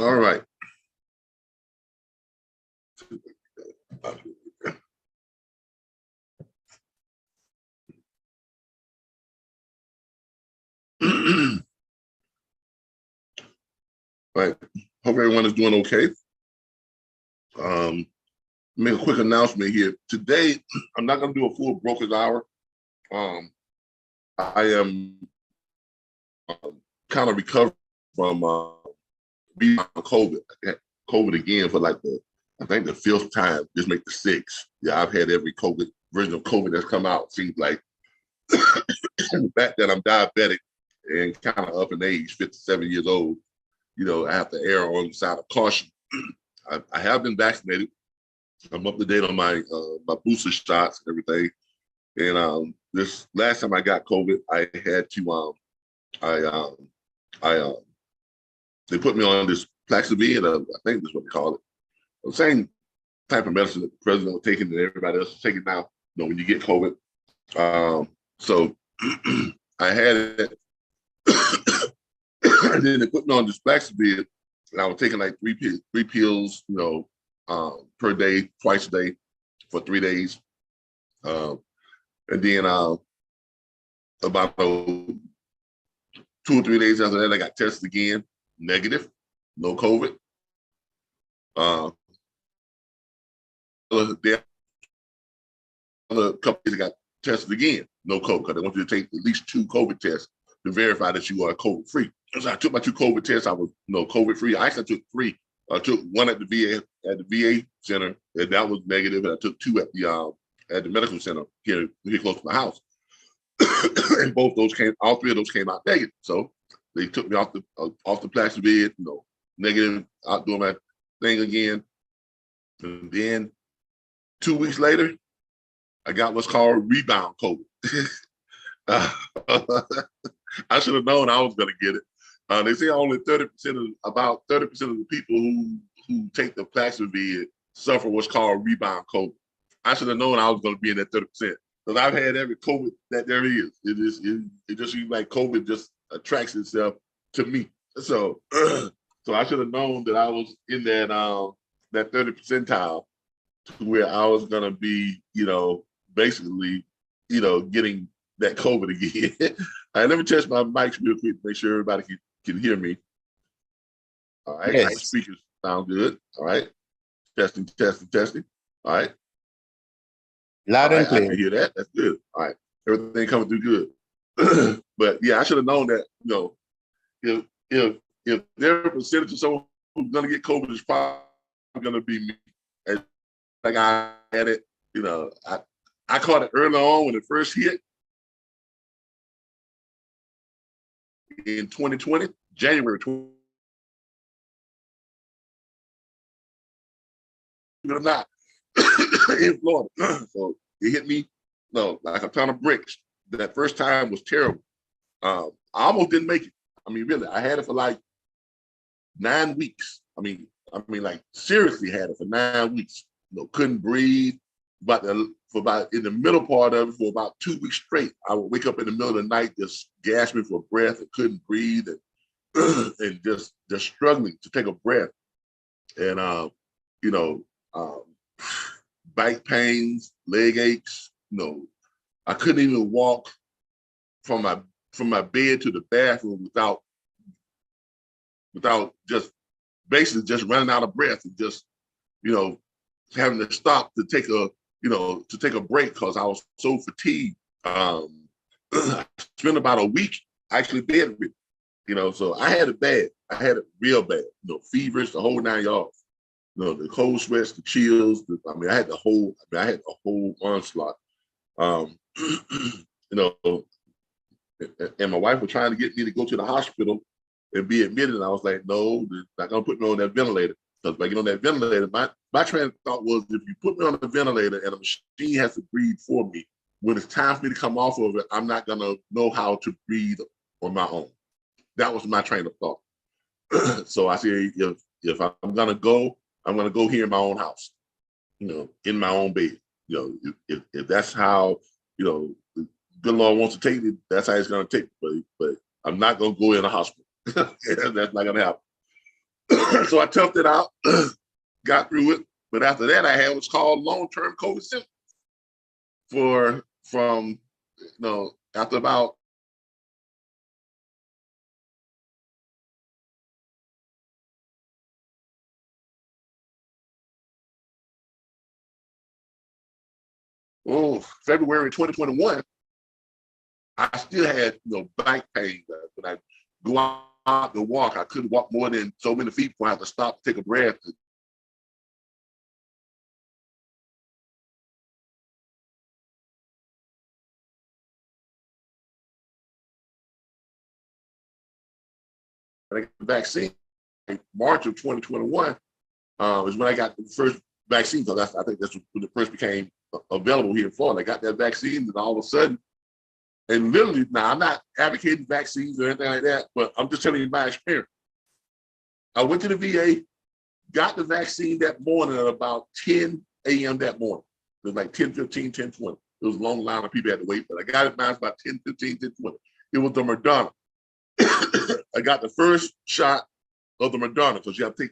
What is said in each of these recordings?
All right. Right. Hope everyone is doing okay. Make a quick announcement here. Today, I'm not going to do a full broker's hour. I am kind of recovering from being on COVID. I had COVID again for like I think the 5th time, just make the 6th. Yeah, I've had every COVID version of COVID that's come out. Seems like the fact that I'm diabetic and kind of up in age, 57 years old, you know, I have to err on the side of caution. I have been vaccinated. I'm up to date on my my booster shots and everything. And this last time I got COVID, I had to they put me on this Plaxivir, I think that's what they call it. The same type of medicine that the president was taking and everybody else is taking now, you know, when you get COVID. So I had it. And then they put me on this Plaxivir, and I was taking like three pills, you know, per day, twice a day for 3 days. And then about 2 or 3 days after that, I got tested again, negative, no COVID. A couple days I got tested again, no COVID, because they want you to take at least 2 COVID tests to verify that you are COVID-free. So I took my 2 COVID tests. I was COVID-free. I actually took 3. I took 1 at the VA center, and that was negative. And I took 2 at the medical center here close to my house. And all 3 of those came out negative. So they took me off the Plaxivir, you know, negative, out doing my thing again. And then 2 weeks later, I got what's called rebound COVID. I should have known I was going to get it. They say only about 30% of the people who take the Plaxivir suffer what's called rebound COVID. I should have known I was going to be in that 30%, because I've had every COVID that there is. It just seems like COVID just attracts itself to me. So I should have known that I was in that 30 percentile, to where I was going to be, you know, basically, you know, getting that COVID again. All right, let me test my mics real quick to make sure everybody can hear me. All right, yes. My speakers sound good. All right, testing. All right. Loud and clear. I can hear that. That's good. All right, everything coming through good. But yeah, I should have known that, you know, if there a percentage of someone who's going to get COVID, is probably going to be me. And like I had it, you know, I caught it early on when it first hit. In 2020, January 20. Not in Florida. So it hit me, like a ton of bricks. That first time was terrible. I almost didn't make it. I mean, really, I had it for like 9 weeks. I mean, like seriously had it for 9 weeks. You know, couldn't breathe. But in the middle part of it, for about 2 weeks straight, I would wake up in the middle of the night just gasping for breath and couldn't breathe, and just struggling to take a breath. And you know, back pains, leg aches. You know, I couldn't even walk from my bed to the bathroom without just basically just running out of breath, and just, you know, having to stop to take a break because I was so fatigued. I spent about a week actually bedridden, you know, so I had it bad. I had it real bad, you know, feverish, the whole 9 yards. You know, the cold sweats, the chills. I had the whole onslaught. You know, and my wife was trying to get me to go to the hospital and be admitted. And I was like, no, they're not gonna put me on that ventilator. Because by getting on that ventilator, my train of thought was, if you put me on the ventilator and a machine has to breathe for me, when it's time for me to come off of it, I'm not gonna know how to breathe on my own. That was my train of thought. So I said, if I'm gonna go, I'm gonna go here in my own house, you know, in my own bed. You know, if that's how, you know, the good Lord wants to take me, that's how it's gonna take me. But I'm not gonna go in a hospital. That's not gonna happen. So I toughed it out, got through it. But after that, I had what's called long-term COVID symptoms from after about February 2021. I still had back pain. When I go out and walk, I couldn't walk more than so many feet before I had to stop to take a breath. And I got the vaccine in March of 2021 is when I got the first vaccine. So I think that's when it first became available here in Florida. I got that vaccine, and all of a sudden, and literally, now I'm not advocating vaccines or anything like that, but I'm just telling you my experience. I went to the VA, got the vaccine that morning at about 10 a.m. that morning. It was like 10:15, 10:20. It was a long line of people had to wait, but I got it by about 10:15, 10:20. It was the Moderna. I got the first shot of the Moderna because you have to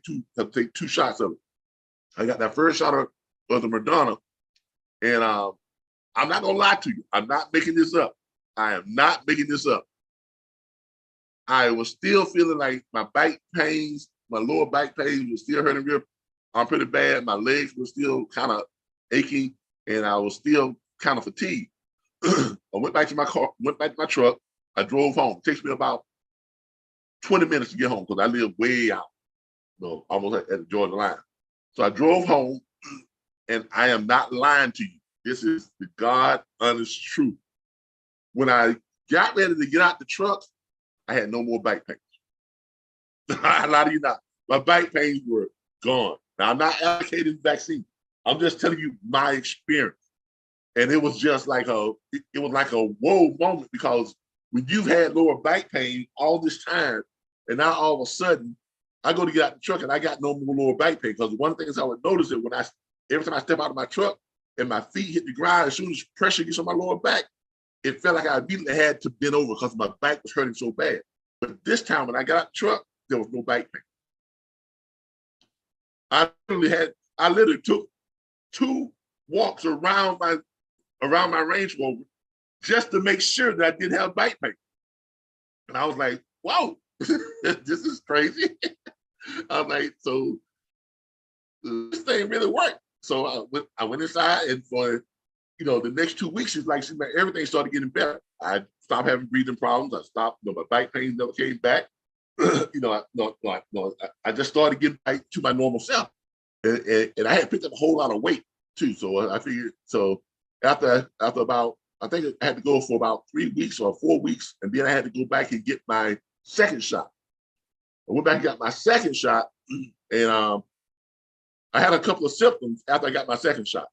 take two shots of it. I got that first shot of the Moderna, and I'm not gonna lie to you. I'm not making this up. I am not making this up. I was still feeling like my back pains, my lower back pains was still hurting real pretty bad. My legs were still kind of aching, and I was still kind of fatigued. I went back to my car, went back to my truck. I drove home. It takes me about 20 minutes to get home because I live way out, almost at the Georgia line. So I drove home, and I am not lying to you. This is the God honest truth. When I got ready to get out the truck, I had no more back pains. I lie to you not. My back pains were gone. Now, I'm not advocating vaccine. I'm just telling you my experience. And it was just like it was like a whoa moment, because when you've had lower back pain all this time, and now all of a sudden, I go to get out the truck and I got no more lower back pain. Because one of the things I would notice is every time I step out of my truck and my feet hit the ground, as soon as pressure gets on my lower back, it felt like I immediately had to bend over because my back was hurting so bad. But this time when I got out the truck, there was no back pain. I literally took 2 walks around my Range Rover just to make sure that I didn't have back pain. And I was like, whoa, this is crazy. I was like, so this thing really worked. So I went inside, and for the next 2 weeks, it's like everything started getting better. I stopped having breathing problems. I stopped, my back pain never came back. I just started getting back to my normal self. And I had picked up a whole lot of weight too. So I figured, after about, I think I had to go for about 3 weeks or 4 weeks. And then I had to go back and get my second shot. I went back and got my second shot. And I had a couple of symptoms after I got my second shot,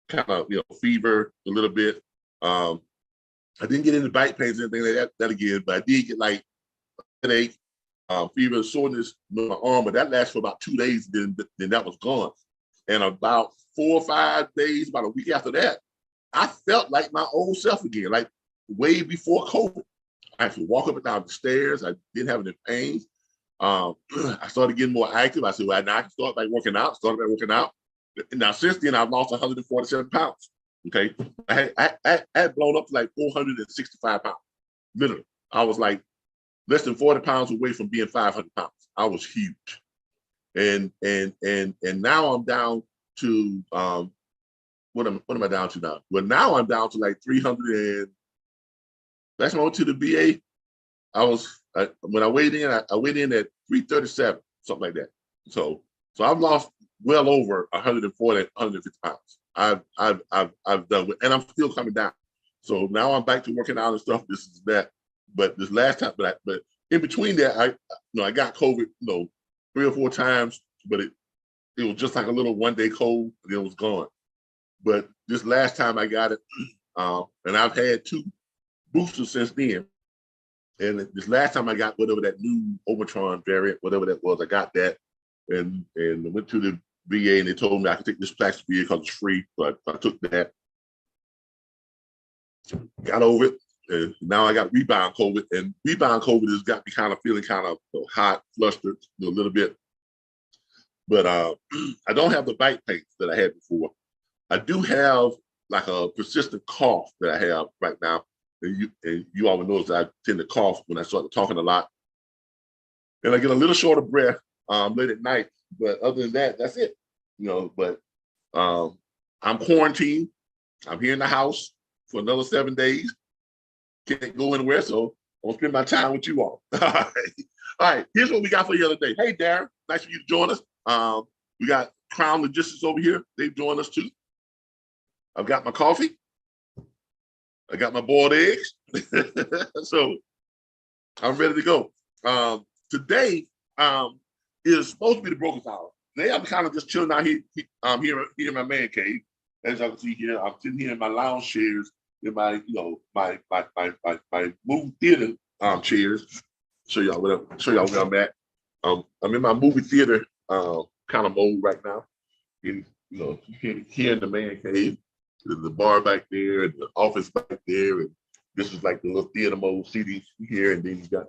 kind of, fever a little bit. I didn't get any back pains or anything like that again, but I did get like headache, fever, soreness in my arm, but that lasted for about 2 days, then that was gone. And about 4 or 5 days, about a week after that, I felt like my old self again, like way before COVID. I could walk up and down the stairs. I didn't have any pains. I started getting more active. I said, well, now I can start working out. Now, since then, I've lost 147 pounds. Okay. I had blown up to like 465 pounds. Literally. I was like less than 40 pounds away from being 500 pounds. I was huge. And now I'm down to, what am I down to now? Well, now I'm down to like 300 and that's when I went to the VA. When I weighed in, I weighed in at 337, something like that. So I've lost well over 140, 150 pounds. I've done, and I'm still coming down. So now I'm back to working out and stuff. This is that. But this last time, but in between that, I got COVID, 3 or 4 times, but it was just like a little one-day cold, and it was gone. But this last time I got it, and I've had 2 boosters since then. And this last time I got whatever that new Omicron variant, whatever that was, I got that, and went to the VA, and they told me I could take this plastic VA because it's free. So I took that, got over it, And now I got rebound COVID, and rebound COVID has got me kind of feeling kind of hot, flustered a little bit. But I don't have the back pain that I had before. I do have like a persistent cough that I have right now. And you all will notice that I tend to cough when I start talking a lot. And I get a little short of breath late at night. But other than that, that's it. But I'm quarantined. I'm here in the house for another 7 days. Can't go anywhere, so I'll spend my time with you all. All right, here's what we got for the other day. Hey, Darren, nice for you to join us. We got Crown Logistics over here. They've joined us too. I've got my coffee. I got my boiled eggs. So I'm ready to go. Today is supposed to be the Brokers Hour. Today I'm kind of just chilling out here in my man cave. As y'all can see here, I'm sitting here in my lounge chairs, in my my movie theater chairs. Show y'all where I'm at. I'm in my movie theater kind of mode right now. Here in the man cave. There's the bar back there, and the office back there, and this is like the little theater mode seating here, and then you got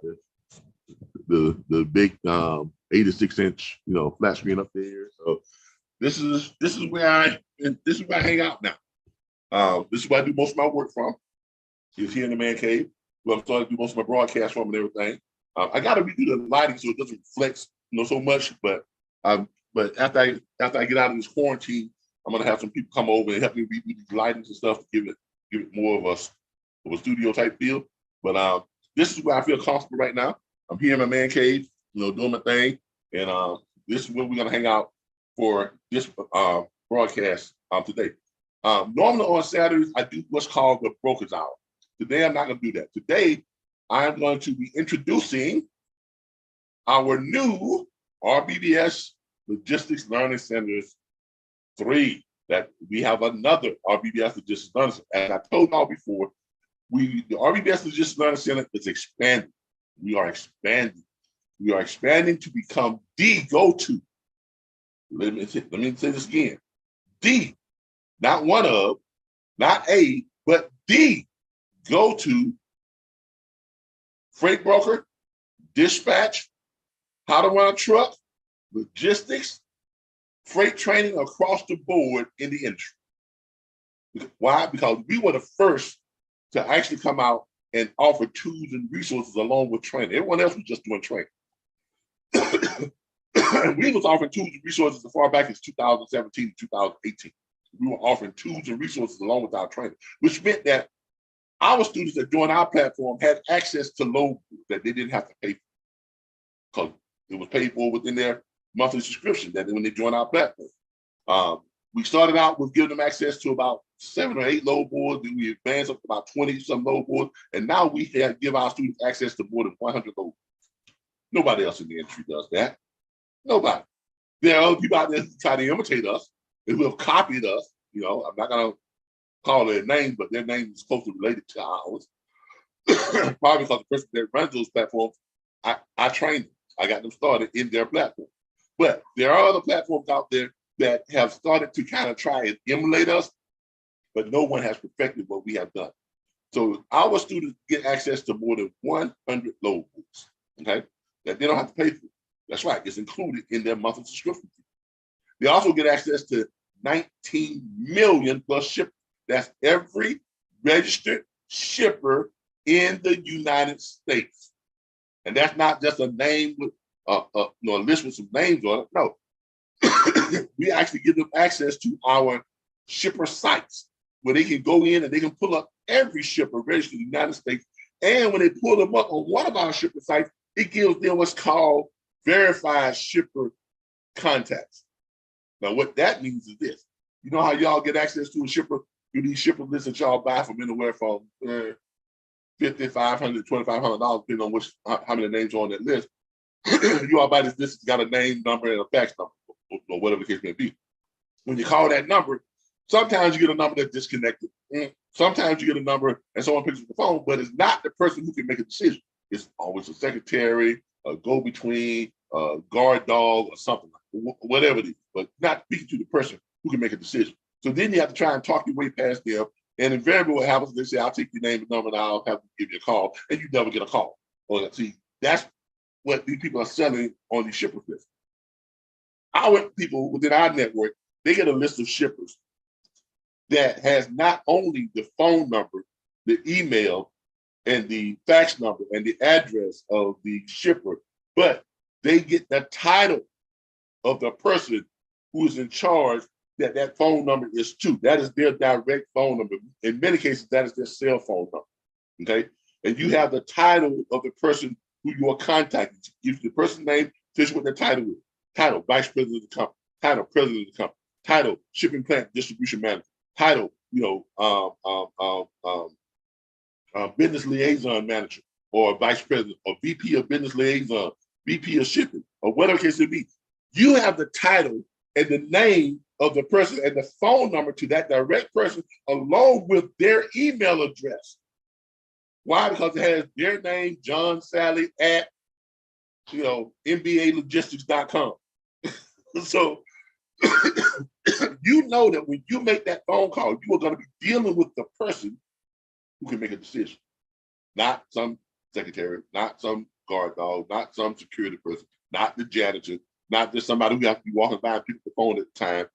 the big 86-inch flat screen up there. So this is where I hang out now. This is where I do most of my work from. Is here in the man cave, where I'm starting to do most of my broadcast from and everything. I got to redo the lighting so it doesn't flex so much, but after I get out of this quarantine, I'm gonna have some people come over and help me redo these lightings and stuff to give it more of a studio type feel. But this is where I feel comfortable right now. I'm here in my man cave, doing my thing, and this is where we're gonna hang out for this broadcast today. Normally on Saturdays I do what's called the Brokers Hour. Today I'm not gonna do that. Today I'm going to be introducing our new RBBS Logistics Learning Centers 3. That we have another RBBS Logistics Learning Center. As I told y'all before, the RBBS Logistics Learning Center is expanding. We are expanding. We are expanding to become the go-to. Let me say this again. The, not one of, not a, but the go-to freight broker, dispatch, how to run a truck, logistics, freight training across the board in the industry. Why? Because we were the first to actually come out and offer tools and resources along with training. Everyone else was just doing training. We was offering tools and resources as far back as 2017 to 2018. We were offering tools and resources along with our training, which meant that our students that joined our platform had access to load that they didn't have to pay for, because it was paid for within their monthly subscription that when they join our platform. We started out with giving them access to about 7 or 8 load boards, then we advanced up to about 20 some load boards, and now we give our students access to more than 100 load boards. Nobody else in the industry does that. Nobody. There are other people out there who try to imitate us and who have copied us. I'm not gonna call their names, but their name is closely related to ours. Probably because the person that runs those platforms, I trained them. I got them started in their platform. But there are other platforms out there that have started to kind of try and emulate us, but no one has perfected what we have done. So our students get access to more than 100 load boards, okay, that they don't have to pay for. That's right, it's included in their monthly subscription fee. They also get access to 19 million plus shippers. That's every registered shipper in the United States. And that's not just a name with a list with some names on it. No, we actually give them access to our shipper sites where they can go in and they can pull up every shipper registered in the United States. And when they pull them up on one of our shipper sites, it gives them what's called verified shipper contacts. Now, what that means is this. You know how y'all get access to a shipper through these shipper lists that y'all buy from anywhere from $500, $2,500, depending on how many names are on that list. You all buy this list, it's got a name, number, and a fax number, or whatever the case may be. When you call that number, sometimes you get a number that's disconnected. Sometimes you get a number and someone picks up the phone, but it's not the person who can make a decision. It's always a secretary, a go-between, a guard dog, or something like that, whatever it is, but not speaking to the person who can make a decision. So then you have to try and talk your way past them And invariably what happens, they say, I'll take your name and number and I'll have to give you a call, and you never get a call. Or see, that's what these people are selling on these shipper lists. Our people within our network, they get a list of shippers that has not only the phone number, the email, and the fax number and the address of the shipper, but they get the title of the person who is in charge that phone number is to. That is their direct phone number. In many cases, that is their cell phone number, okay? And you have the title of the person who you are contacting. Give the person's name, finish what their title is. Title, Vice President of the company. Title, President of the company. Title, Shipping Plant Distribution Manager. Title, Business Liaison Manager, or Vice President, or VP of Business Liaison, VP of Shipping, or whatever case it be. You have the title and the name of the person and the phone number to that direct person, along with their email address. Why? Because it has their name, John Sally at MBAlogistics.com. So you know that when you make that phone call, you are going to be dealing with the person who can make a decision, not some secretary, not some guard dog, not some security person, not the janitor, not just somebody who has to be walking by and pick up the phone at the time.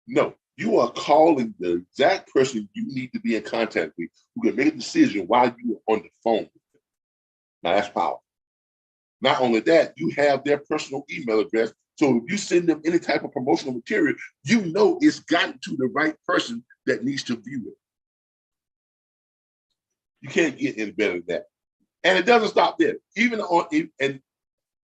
No, you are calling the exact person you need to be in contact with, who can make a decision while you are on the phone with them. Now that's power. Not only that, you have their personal email address. So if you send them any type of promotional material, you know it's gotten to the right person that needs to view it. You can't get any better than that. And it doesn't stop there. Even and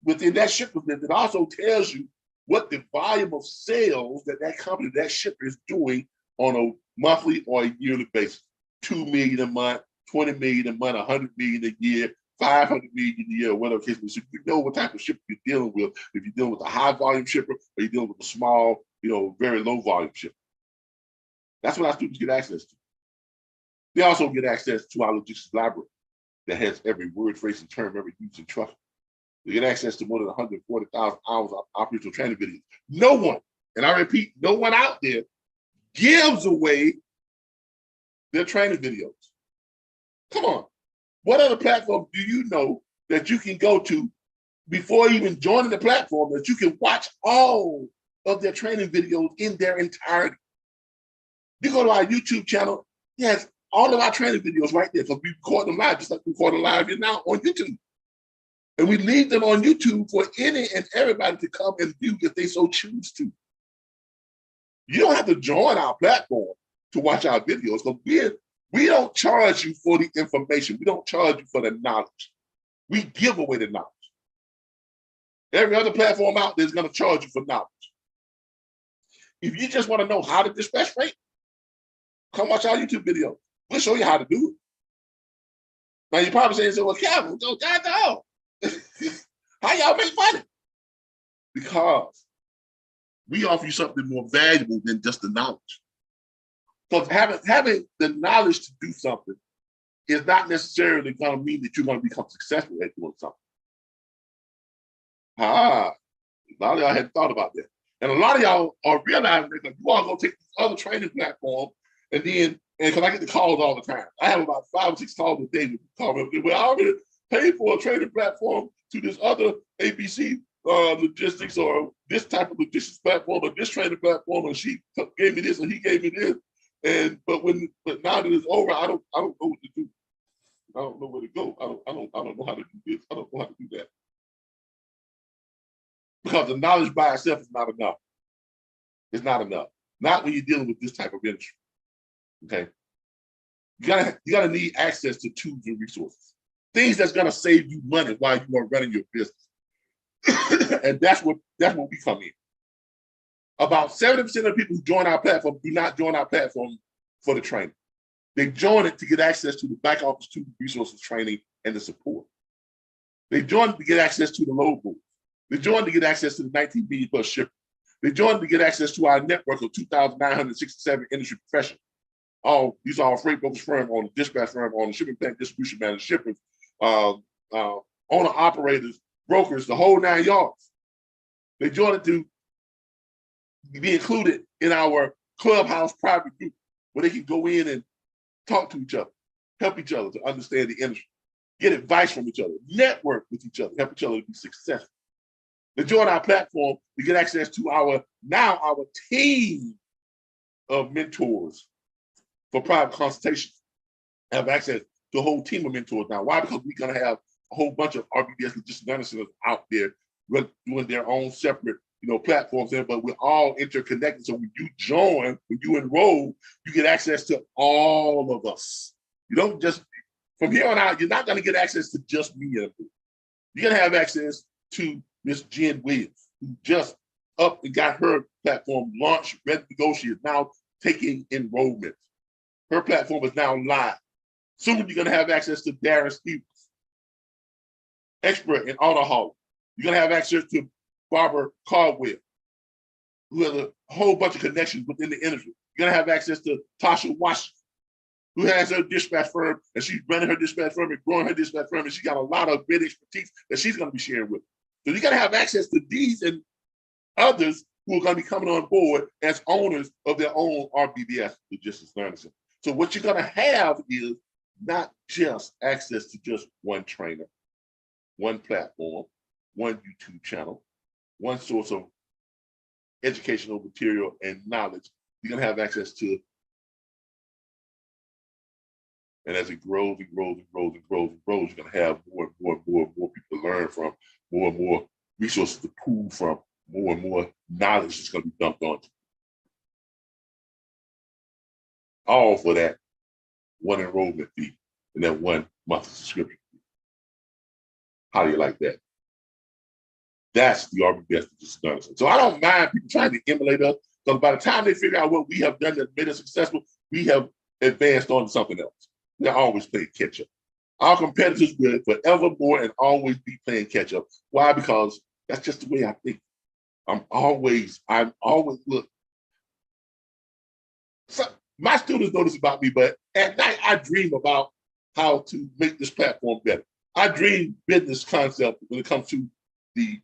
within that shipper list, it also tells you what the volume of sales that company, that shipper is doing on a monthly or a yearly basis. 2 million a month, 20 million a month, 100 million a year, 500 million a year, whatever case may be. So you know what type of shipper you're dealing with. If you're dealing with a high volume shipper, or you're dealing with a small, very low volume shipper. That's what our students get access to. They also get access to our logistics library that has every word, phrase, and term ever used in trucking. They get access to more than 140,000 hours of operational training videos. No one, and I repeat, no one out there gives away their training videos. Come on. What other platform do you know that you can go to before even joining the platform that you can watch all of their training videos in their entirety? You go to our YouTube channel, yes, all of our training videos right there, because we record them live, just like we record them live here now on YouTube. And we leave them on YouTube for any and everybody to come and view if they so choose to. You don't have to join our platform to watch our videos, because we don't charge you for the information. We don't charge you for the knowledge. We give away the knowledge. Every other platform out there is going to charge you for knowledge. If you just want to know how to dispatch freight, come watch our YouTube video. We'll show you how to do it. Now you're probably saying, well, Calvin, how y'all make money? Because we offer you something more valuable than just the knowledge. Because having the knowledge to do something is not necessarily going to mean that you're going to become successful at doing something. A lot of y'all hadn't thought about that. And a lot of y'all are realizing that you all going to take this other training platform and because I get the calls all the time. I have about 5 or 6 calls a day that call me. Well, I already paid for a training platform to this other ABC logistics, or this type of logistics platform, or this training platform, and she gave me this and he gave me this. But now that it's over, I don't know what to do. I don't know where to go. I don't know how to do this. I don't know how to do that. Because the knowledge by itself is not enough. It's not enough. Not when you're dealing with this type of industry. Okay. You gotta need access to tools and resources. Things that's gonna save you money while you are running your business. And that's what we come in. About 70% of the people who join our platform do not join our platform for the training. They join it to get access to the back office tools, resources, training, and the support. They join to get access to the load board. They join to get access to the 19 billion plus shippers. They join to get access to our network of 2,967 industry professionals. These are our freight brokers firm, on the dispatch firm, on the shipping plant distribution manager, shippers, owner operators, brokers, the whole 9 yards. They join it to be included in our Clubhouse private group, where they can go in and talk to each other, help each other to understand the industry, get advice from each other, network with each other, help each other to be successful. To join our platform, you get access to our team of mentors for private consultations. Have access to a whole team of mentors now. Why? Because we're going to have a whole bunch of RBBS logistics learning centers out there doing their own separate, platforms there, but we're all interconnected. So when you join, when you enroll, you get access to all of us. You don't just, from here on out, you're not going to get access to just me. You're going to have access to Miss Jenn Williams, who just up and got her platform launched, ready to go. She is now taking enrollment. Her platform is now live. Soon you're going to have access to Darren Stevens, expert in auto hauling. You're going to have access to Barbara Caldwell, who has a whole bunch of connections within the industry. You're going to have access to Tasha Washington, who has her dispatch firm, and she's running her dispatch firm and growing her dispatch firm, and she got a lot of great expertise that she's going to be sharing with. So you got to have access to these and others who are going to be coming on board as owners of their own RBBS Logistics Learning Center. So what you're going to have is not just access to just one trainer, one platform, one YouTube channel, one source of educational material and knowledge. You're going to have access to, and as it grows and grows and grows and grows and grows, you're going to have more and more and more and more people to learn from, more and more resources to pull from, more and more knowledge that's going to be dumped onto. All for that one enrollment fee and that one monthly subscription fee. How do you like that? That's the RBBS Logistics Learning Center. So I don't mind people trying to emulate us, because by the time they figure out what we have done that made us successful, we have advanced on to something else. They're always playing catch up. Our competitors will forevermore and always be playing catch up. Why? Because that's just the way I think. I'm always, look. So my students know this about me, but at night I dream about how to make this platform better. I dream business concept when it comes to the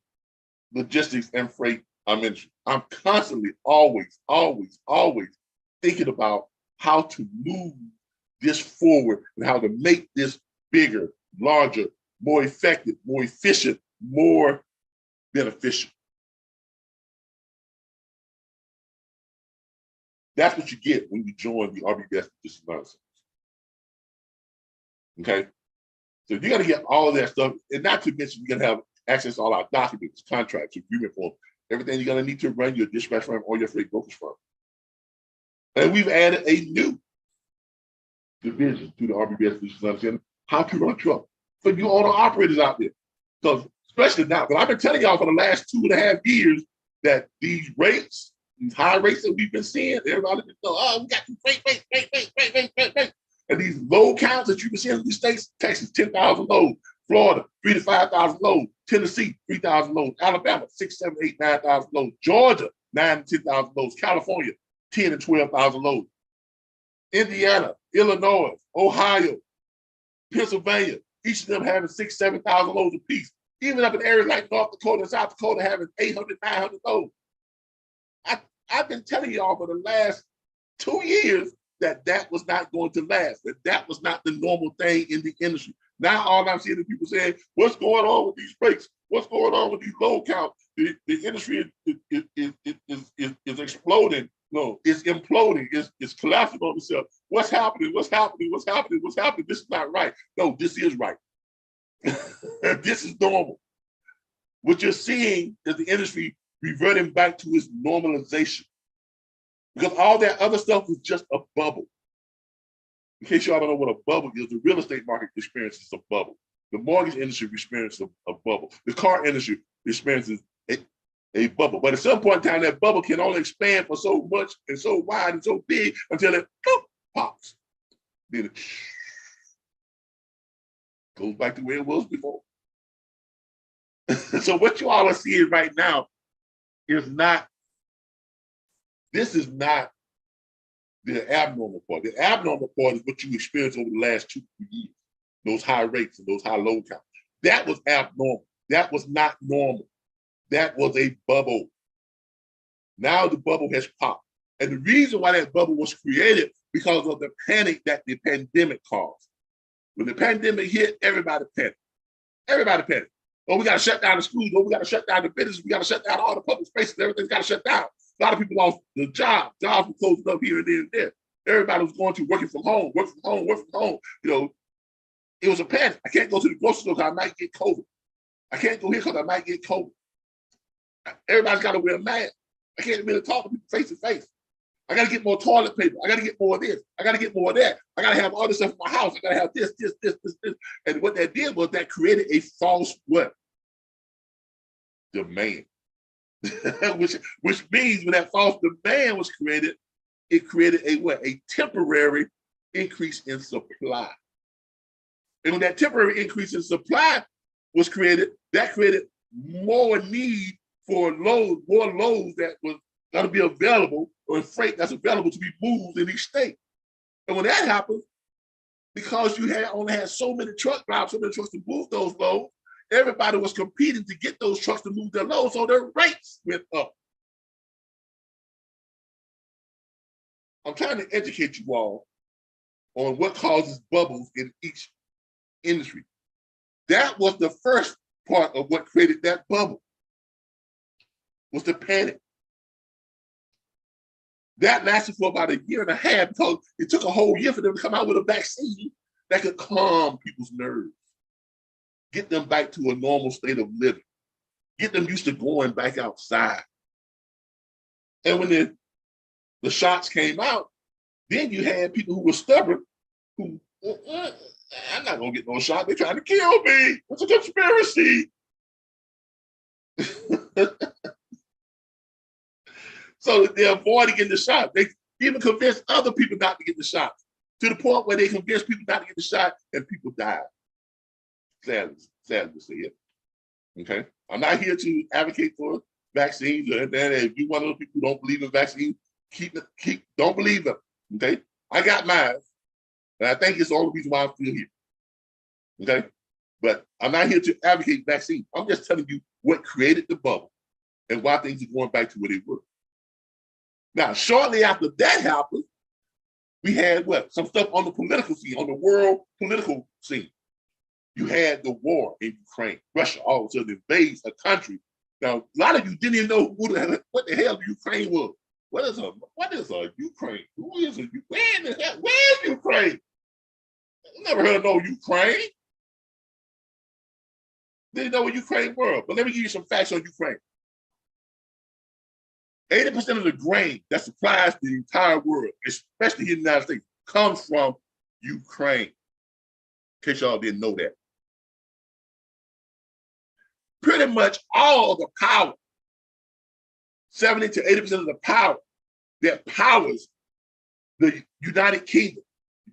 logistics and freight industry. I'm constantly, always thinking about how to move this forward and how to make this bigger, larger, more effective, more efficient, more beneficial. That's what you get when you join the RBBS Logistics Learning Center. Okay? So you're going to get all of that stuff, and not to mention you're going to have access to all our documents, contracts, agreement forms, everything you're going to need to run your dispatch firm or your freight brokerage firm. And we've added a new division to the RBBS Logistics Learning Center, how to run a truck for you owner operators out there. Because especially now, but I've been telling y'all for the last 2.5 years that these rates, these high rates that we've been seeing, everybody been going, oh, we got to wait. And these load counts that you've been seeing in these states, Texas, 10,000 loads, Florida, 3,000 to 5,000 loads, Tennessee, 3,000 loads, Alabama, 6, 7, 8, 9,000 loads, Georgia, 9,000 to 10,000 loads, California, 10,000 to 12,000 loads, Indiana, Illinois, Ohio, Pennsylvania, each of them having 6,000 to 7,000 loads apiece. Even up in areas like North Dakota and South Dakota having 800, 900 loads. I've been telling y'all for the last 2 years that was not going to last, that was not the normal thing in the industry. Now all I'm seeing is people saying, what's going on with these rates? What's going on with these load counts? The industry is exploding. No, it's imploding. It's collapsing on itself. What's happening? What's happening? What's happening? What's happening? This is not right. No, this is right. This is normal. What you're seeing is the industry reverting back to its normalization. Because all that other stuff was just a bubble. In case y'all don't know what a bubble is, the real estate market experiences a bubble. The mortgage industry experiences a bubble. The car industry experiences a bubble. But at some point in time, that bubble can only expand for so much and so wide and so big until it pops. Then it goes back to where it was before. So what you all are seeing right now is not, this is not the abnormal part. The abnormal part is what you experienced over the last 2 years. Those high rates and those high load counts. That was abnormal. That was not normal. That was a bubble. Now the bubble has popped. And the reason why that bubble was created because of the panic that the pandemic caused. When the pandemic hit, everybody panicked. Everybody panicked. Oh, we got to shut down the schools. Oh, we got to shut down the business. We got to shut down all the public spaces. Everything's got to shut down. A lot of people lost the job. Jobs were closing up here and there and there. Everybody was going to working from home, work from home, work from home. You know, it was a panic. I can't go to the grocery store because I might get COVID. I can't go here because I might get COVID. Everybody's got to wear a mask. I can't really talk to people face to face. I got to get more toilet paper. I got to get more of this. I got to get more of that. I got to have all this stuff in my house. I got to have this. And what that did was that created a false what? Demand. which means when that false demand was created, it created a what? A temporary increase in supply. And when that temporary increase in supply was created, that created more need for loads, more loads that was going to be available, or freight that's available to be moved in each state. And when that happened, because you only had so many truck drivers, so many trucks to move those loads, everybody was competing to get those trucks to move their loads, so their rates went up. I'm trying to educate you all on what causes bubbles in each industry. That was the first part of what created that bubble, was the panic. That lasted for about a year and a half because it took a whole year for them to come out with a vaccine that could calm people's nerves, get them back to a normal state of living, get them used to going back outside. And when the shots came out, then you had people who were stubborn, who, I'm not gonna get no shot, they're trying to kill me, it's a conspiracy. So they avoided getting the shot. They even convinced other people not to get the shot, to the point where they convinced people not to get the shot and people died. Sadly to say it. Okay. I'm not here to advocate for vaccines or anything. If you're one of those people who don't believe in vaccines, don't believe them. Okay. I got mine. And I think it's the only reason why I'm still here. Okay. But I'm not here to advocate vaccines. I'm just telling you what created the bubble and why things are going back to where they were. Now, shortly after that happened, we had what? Some stuff on the political scene, on the world political scene. You had the war in Ukraine. Russia all of a sudden invades a country. Now, a lot of you didn't even know what the hell Ukraine was. What is a Ukraine? Who is a Ukraine? Where's Ukraine? I never heard of no Ukraine. Didn't know what Ukraine was. But let me give you some facts on Ukraine. 80% of the grain that supplies the entire world, especially here in the United States, comes from Ukraine. In case y'all didn't know that. Pretty much all the power, 70 to 80% of the power that powers the United Kingdom,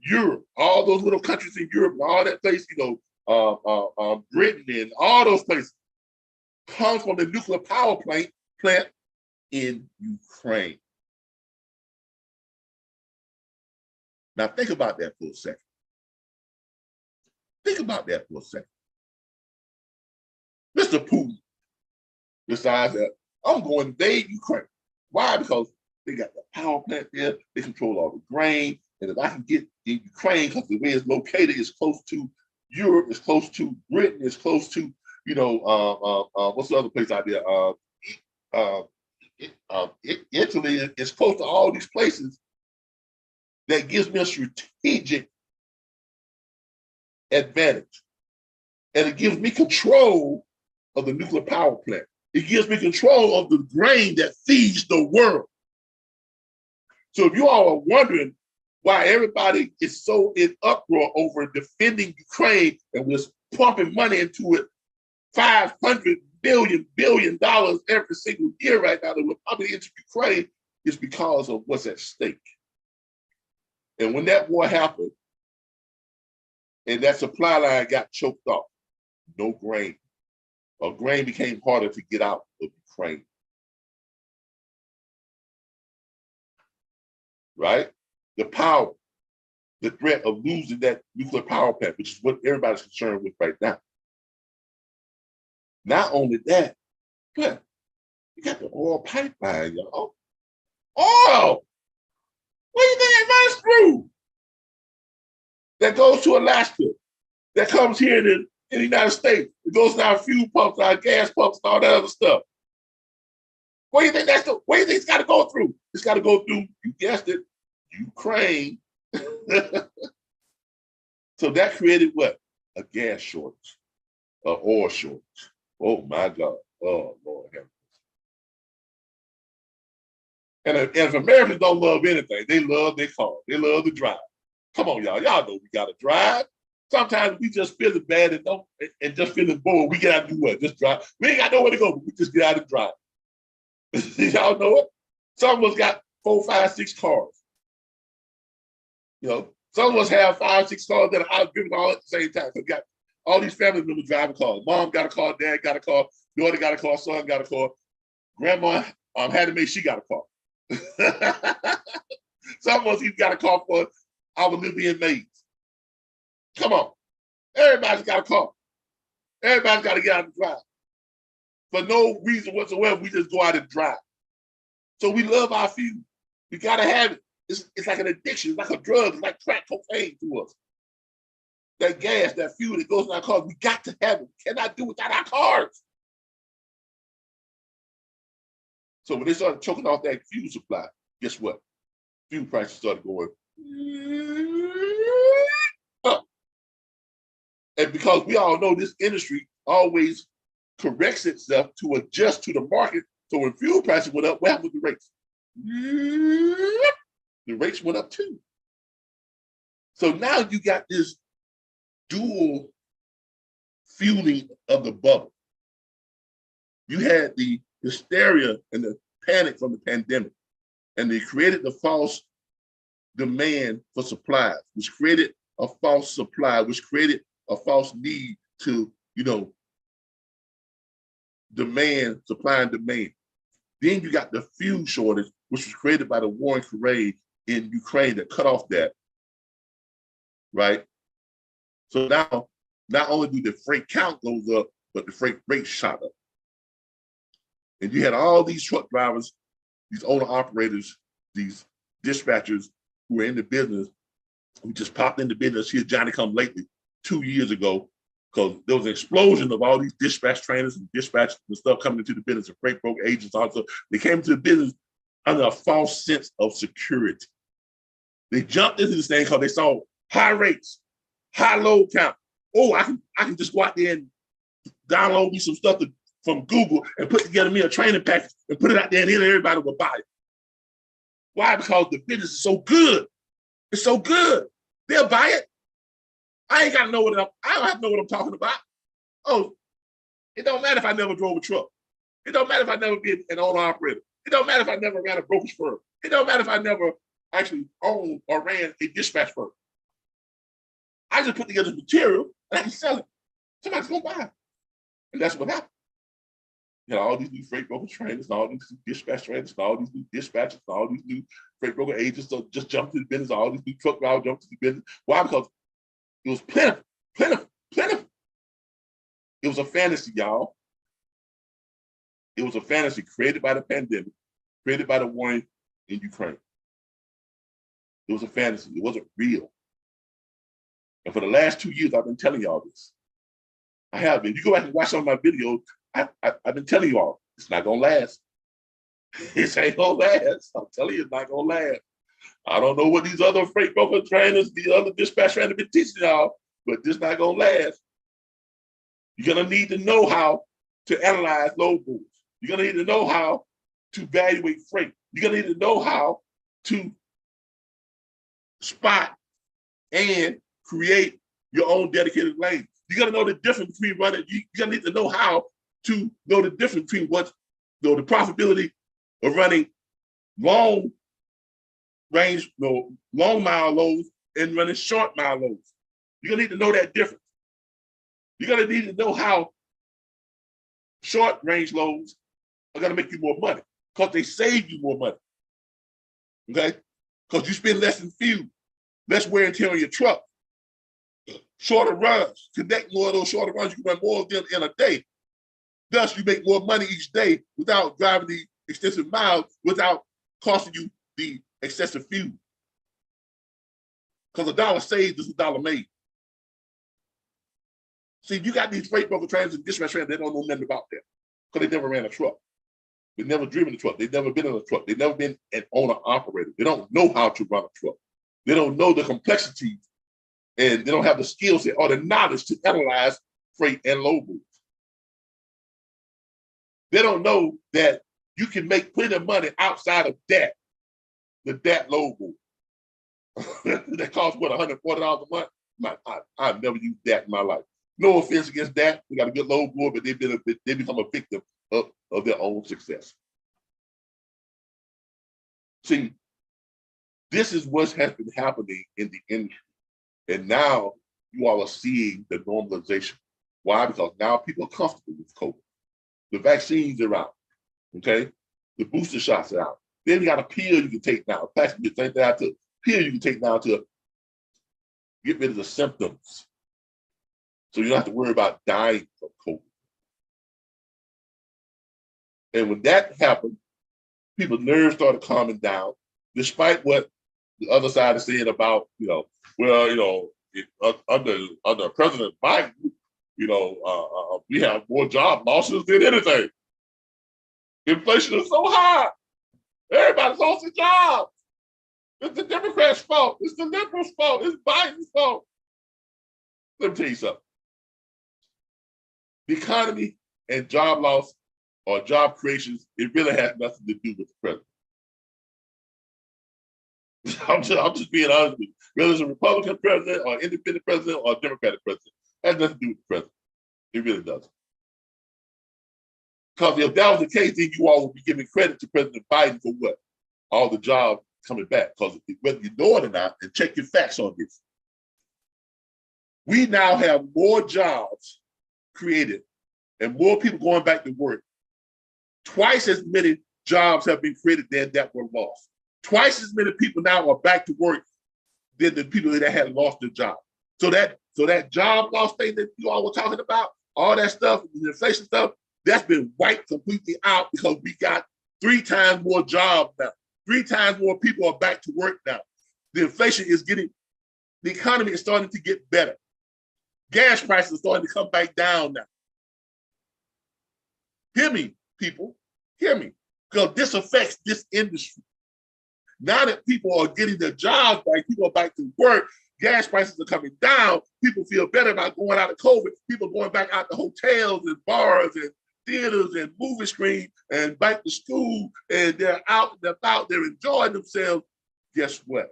Europe, all those little countries in Europe, and all that place, you know, Britain and all those places, comes from the nuclear power plant in Ukraine. Now think about that for a second. Think about that for a second. Mr. Putin decides that I'm going to invade Ukraine. Why? Because they got the power plant there, they control all the grain, and if I can get in Ukraine, because the way it's located is close to Europe, it's close to Britain, it's close to, you know, what's the other place out there? Italy is close to all these places. That gives me a strategic advantage. And it gives me control of the nuclear power plant. It gives me control of the grain that feeds the world. So if you all are wondering why everybody is so in uproar over defending Ukraine and we're pumping money into it, $500 billion every single year right now that we're pumping into Ukraine, is because of what's at stake. And when that war happened and that supply line got choked off, no grain, or grain became harder to get out of Ukraine. Right? The power, the threat of losing that nuclear power plant, which is what everybody's concerned with right now. Not only that, but you got the oil pipeline, y'all. Oil! Where you think that runs through? that goes to Alaska, that comes here in the United States. It goes to our fuel pumps, our gas pumps, and all that other stuff. What do you think what do you think it's got to go through? It's got to go through, you guessed it, Ukraine. So that created what? A gas shortage, an oil shortage. Oh my God. Oh Lord. And if Americans don't love anything, they love their car. They love to drive. Come on, y'all. Y'all know we got to drive. Sometimes we just feeling bad and just feeling bored. We get out and do what? Just drive. We ain't got nowhere to go, but we just get out and drive. Y'all know it? Some of us got 4, 5, 6 cars. You know, some of us have 5, 6 cars that are out driven all at the same time. So we got all these family members driving cars. Mom got a car, dad got a car, daughter got a car, son got a car. Grandma had to make she got a car. Some of us even got a car for our Libyan maids. Come on. Everybody's got a car. Everybody's got to get out and drive. For no reason whatsoever, we just go out and drive. So we love our fuel. We got to have it. It's like an addiction. It's like a drug. It's like crack cocaine to us. That gas, that fuel that goes in our cars, we got to have it. We cannot do without our cars. So when they started choking off that fuel supply, guess what? Fuel prices started going up. And because we all know this industry always corrects itself to adjust to the market. So when fuel prices went up, what happened with the rates? The rates went up too. So now you got this dual fueling of the bubble. You had the hysteria and the panic from the pandemic, and they created the false demand for supplies, which created a false supply, which created a false need to, demand, supply and demand. Then you got the fuel shortage, which was created by the war in Ukraine that cut off that, right? So now, not only do the freight count goes up, but the freight rate shot up. And you had all these truck drivers, these owner operators, these dispatchers who were in the business, who just popped into business here, Johnny come lately, 2 years ago, because there was an explosion of all these dispatch trainers and dispatch and stuff coming into the business, and freight broker agents also. They came into the business under a false sense of security. They jumped into this thing because they saw high rates, high load count. Oh, I can just go out there and download me some stuff from Google and put together me a training package and put it out there, and then everybody will buy it. Why? Because the business is so good. It's so good. They'll buy it. I ain't got to know I don't have to know what I'm talking about. Oh, it don't matter if I never drove a truck. It don't matter if I never been an owner operator. It don't matter if I never ran a brokerage firm. It don't matter if I never actually owned or ran a dispatch firm. I just put together material and I can sell it. Somebody's gonna buy it. And that's what happened. You know, all these new freight broker trainers, and all these new dispatch trainers, and all these new dispatchers, and all these new freight broker agents just jumped to the business. All these new truck drivers jumped to the business. Why? Because it was plentiful. It was a fantasy, y'all. It was a fantasy created by the pandemic, created by the war in Ukraine. It was a fantasy. It wasn't real. And for the last 2 years, I've been telling y'all this. I have been. You go back and watch some of my videos, I've been telling you all, it's not gonna last. It ain't gonna last. I'm telling you, it's not gonna last. I don't know what these other freight broker trainers, these other dispatch trainers have been teaching y'all, but this not gonna last. You're gonna need to know how to analyze load boards. You're gonna need to know how to evaluate freight. You're gonna need to know how to spot and create your own dedicated lane. You gotta know the difference between running. You gotta need to know how to know the difference between the profitability of running long range, long mile loads and running short mile loads. You're gonna need to know that difference. You're gonna need to know how short range loads are gonna make you more money because they save you more money. Okay? Because you spend less in fuel, less wear and tear on your truck. Shorter runs, connect more of those shorter runs, you can run more of them in a day. Thus, you make more money each day without driving the extensive miles, without costing you the excessive fuel. Because a dollar saved is a dollar made. See, you got these freight broker trainers and dispatch trainers, they don't know nothing about that because they never ran a truck. They've never driven a truck. They've never been in a truck. They've never been an owner-operator. They don't know how to run a truck. They don't know the complexities, and they don't have the skill set or the knowledge to analyze freight and load moves. They don't know that you can make plenty of money outside of that, the DAT load move. That costs, what, $140 a month? I've never used that in my life. No offense against that. We got a good load board, but they become a victim of their own success. See, this is what has been happening in the industry. And now you all are seeing the normalization. Why? Because now people are comfortable with COVID. The vaccines are out, okay? The booster shots are out. Then you got a pill you can take now. A pill you can take now to get rid of the symptoms. So you don't have to worry about dying from COVID. And when that happened, people's nerves started calming down, despite what the other side is saying about, under President Biden, we have more job losses than anything. Inflation is so high. Everybody's lost their jobs. It's the Democrats' fault. It's the liberals' fault. It's Biden's fault. Let me tell you something. The economy and job loss or job creations, it really has nothing to do with the president. I'm just being honest with you. Whether it's a Republican president or independent president or a Democratic president, it has nothing to do with the president. It really doesn't. Because if that was the case, then you all would be giving credit to President Biden for what? All the jobs coming back. Because whether you know it or not, and check your facts on this, we now have more jobs created and more people going back to work. Twice as many jobs have been created than that were lost. Twice as many people now are back to work than the people that had lost their job. So that job loss thing that you all were talking about, all that stuff, the inflation stuff, that's been wiped completely out because we got 3 times more jobs now. 3 times more people are back to work now. The inflation is the economy is starting to get better. Gas prices are starting to come back down now. Hear me, people, hear me, because this affects this industry. Now that people are getting their jobs back, people are back to work, gas prices are coming down, people feel better about going out of COVID, people going back out to hotels and bars and theaters and movie screens and back to school, and they're out and about, they're enjoying themselves. Guess what?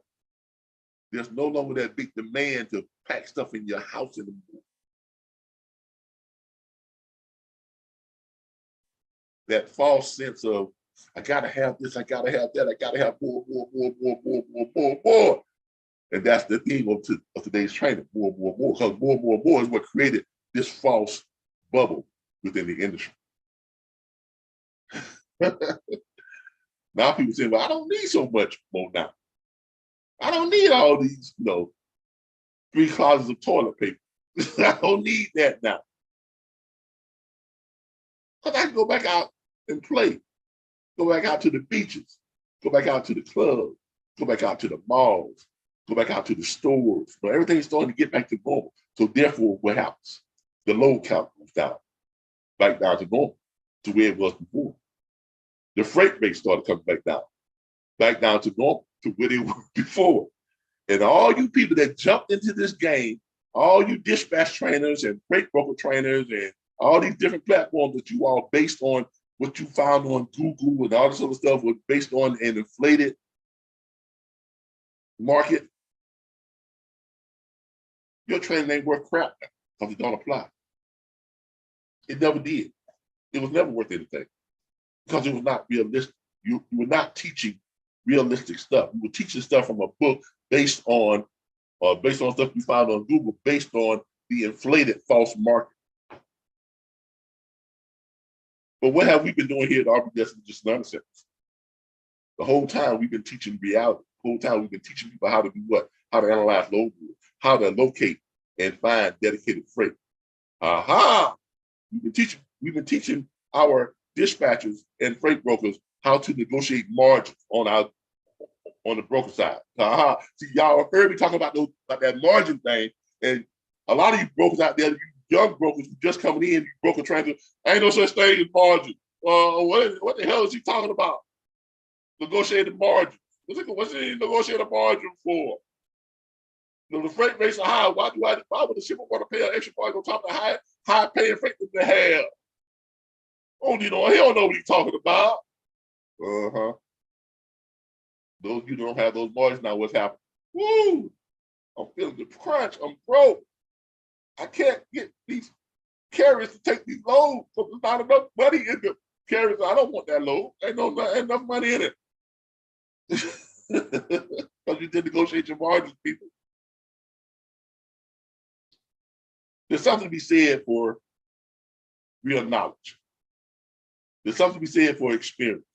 There's no longer that big demand to pack stuff in your house anymore. That false sense of, I gotta have this, I gotta have that, I gotta have more. And that's the theme of today's training, more. Because more is what created this false bubble within the industry. Now people say, well, I don't need so much more now. I don't need all these, 3 closets of toilet paper. I don't need that now. Because I can go back out and play. Go back out to the beaches. Go back out to the clubs. Go back out to the malls. Go back out to the stores. But everything's starting to get back to normal. So therefore, what happens? The load count goes down. Back down to normal, to where it was before. The freight rates started coming back down to normal, to where they were before. And all you people that jumped into this game, all you dispatch trainers and freight broker trainers and all these different platforms that you all based on what you found on Google and all this other stuff was based on an inflated market. Your training ain't worth crap now because it don't apply. It never did. It was never worth anything because it was not realistic. You were not teaching realistic stuff. You were teaching stuff from a book based on stuff you found on Google, based on the inflated false market. But what have we been doing here at RBBS? Just nonsense. The whole time we've been teaching reality. The whole time we've been teaching people how to do what? How to analyze load boards, how to locate and find dedicated freight. Aha! We've been teaching our dispatchers and freight brokers how to negotiate margins on on the broker side. See, y'all heard me talking about that margin thing, and a lot of you brokers out there, you young brokers who just coming in, you broker trying to, ain't no such thing as margin. What the hell is he talking about? Negotiated margin. What's he negotiate a margin for? The freight rates are high. Why would the shipper want to pay an extra margin on top of the high paying freight that they have? Oh, he don't know what he's talking about. Those you don't have those margins now, what's happening? Woo! I'm feeling the crunch. I'm broke. I can't get these carriers to take these loads because there's not enough money in the carriers. I don't want that load. Ain't enough money in it. Because you did negotiate your margins, people. There's something to be said for real knowledge. There's something to be said for experience.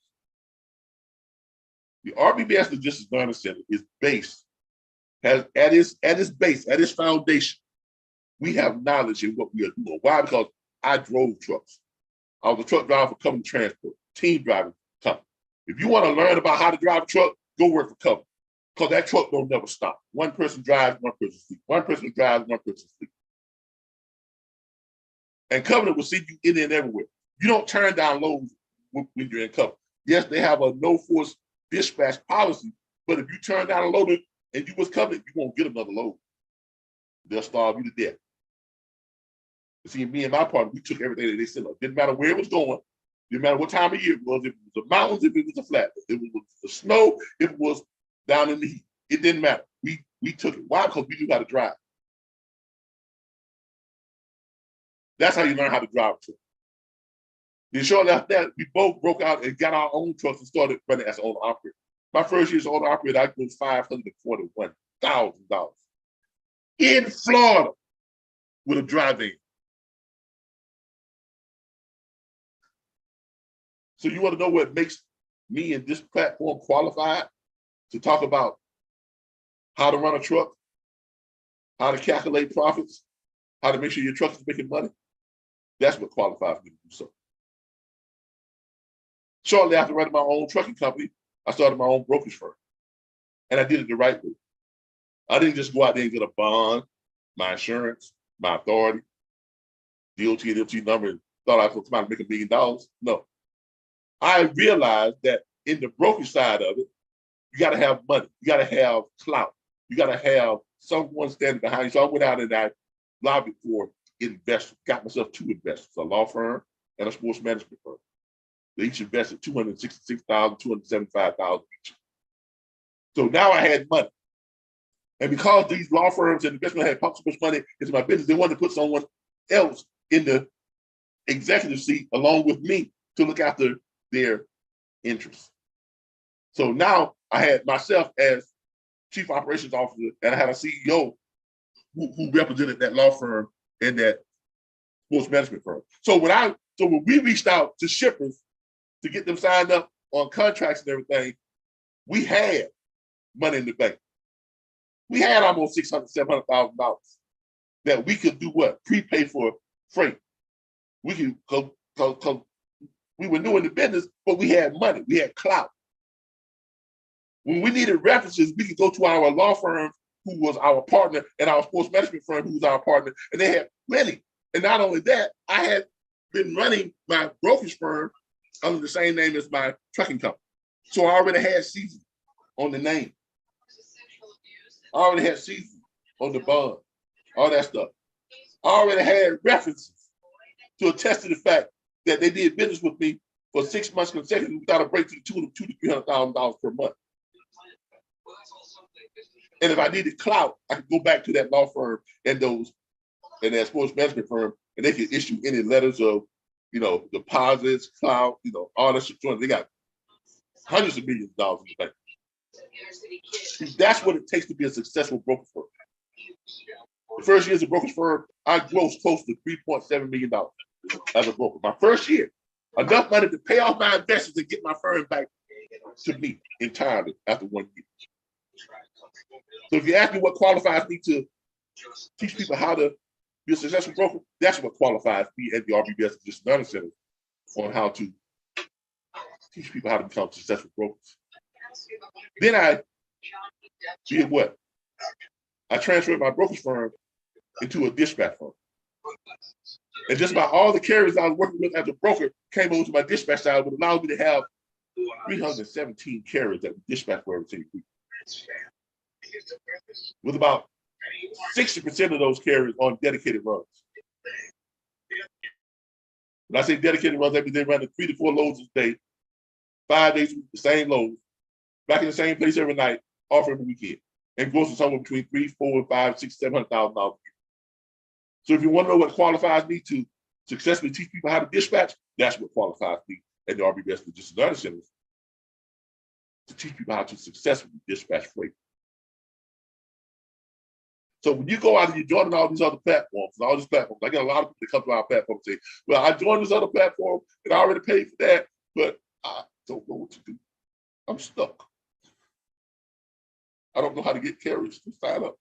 The RBBS Logistics Learning Center is based, at its foundation, we have knowledge in what we are doing. Why? Because I drove trucks. I was a truck driver for Company Transport, team driving company. If you want to learn about how to drive a truck, go work for Company. Because that truck don't never stop. One person drives, one person sleeps. One person drives, one person sleeps. And Covenant will see you in and everywhere. You don't turn down loads when you're in Covenant. Yes, they have a no-force dispatch policy, but if you turn down a load and you was Covenant, you won't get another load. They'll starve you to death. You see, me and my partner, we took everything that they sent us. Didn't matter where it was going. Didn't matter what time of year it was. If it was the mountains, if it was the flat, if it was the snow, if it was down in the heat. It didn't matter. We took it. Why? Because we knew how to drive. That's how you learn how to drive a truck. Then shortly after that, we both broke out and got our own trucks and started running as owner operator. My first year as owner operator, I grew $541,000 in Florida with a drive-in. So you want to know what makes me and this platform qualified to talk about how to run a truck, how to calculate profits, how to make sure your truck is making money? That's what qualifies me to do so. Shortly after running my own trucking company, I started my own brokerage firm. And I did it the right way. I didn't just go out there and get a bond, my insurance, my authority, DOT and MT number, and thought I was going to come out and make $1 million. No. I realized that in the brokerage side of it, you got to have money. You got to have clout. You got to have someone standing behind you. So I went out and I lobbied for investors, got myself 2 investors, a law firm and a sports management firm. They each invested $266,000, $275,000 each. So now I had money. And because these law firms and investment had pumped so much money into my business, they wanted to put someone else in the executive seat along with me to look after their interests. So now I had myself as chief operations officer, and I had a CEO who represented that law firm and that sports management firm. So when we reached out to shippers to get them signed up on contracts and everything, we had money in the bank. We had almost $600,000, $700,000 that we could do what? Prepay for freight. We could go, we were new in the business, but we had money, we had clout. When we needed references, we could go to our law firm who was our partner and our sports management firm who was our partner, and they had plenty. And not only that, I had been running my brokerage firm under the same name as my trucking company. So I already had season on the name. I already had season on the bond, all that stuff. I already had references to attest to the fact that they did business with me for 6 months consecutively without a break to the tune of $200,000 to $300,000 per month. And if I needed clout, I could go back to that law firm and that sports management firm, and they could issue any letters of, deposits, clout, all that shit. They got hundreds of millions of dollars in the bank. That's what it takes to be a successful broker firm. The first year as a brokerage firm, I grossed close to $3.7 million as a broker. My first year, enough money to pay off my investors and get my firm back to me entirely after 1 year. So if you ask me what qualifies me to teach people how to be a successful broker, that's what qualifies me at the RBBS Logistics Learning Center on how to teach people how to become successful brokers. Then I did what? I transferred my brokerage firm into a dispatch firm. And just about all the carriers I was working with as a broker came over to my dispatch side, would allow me to have 317 carriers that dispatch for every single week. With about 60% of those carriers on dedicated runs. When I say dedicated runs, that means they run 3 to 4 loads a day, 5 days a week, the same loads, back in the same place every night, off every weekend, and grossing somewhere between $300,000, $400,000, $500,000, $600,000, $700,000. So if you want to know what qualifies me to successfully teach people how to dispatch, that's what qualifies me at the RBBS Logistics Learning Centers, to teach people how to successfully dispatch freight. So when you go out and you're joining all these other platforms, and all these platforms, I get a lot of people that come to our platform and say, well, I joined this other platform and I already paid for that, but I don't know what to do. I'm stuck. I don't know how to get carriers to sign up.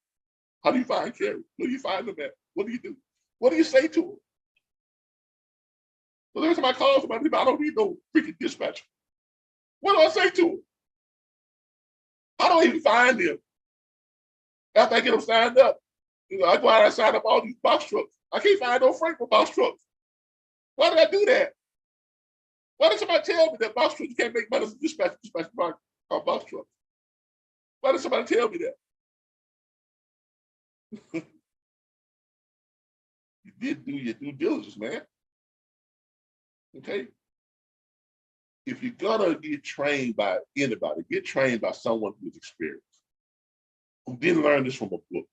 How do you find carriers? Where do you find them at? What do you do? What do you say to them? Well, every time I call somebody, I don't need no freaking dispatcher. What do I say to them? I don't even find them. After I get them signed up, I go out and sign up all these box trucks. I can't find no freight for box trucks. Why did I do that? Why did somebody tell me that box trucks, you can't make money as a dispatch box trucks? Why did somebody tell me that? You did do your due diligence, man. Okay? If you're gonna get trained by anybody, get trained by someone who's experienced, who didn't learn this from a book.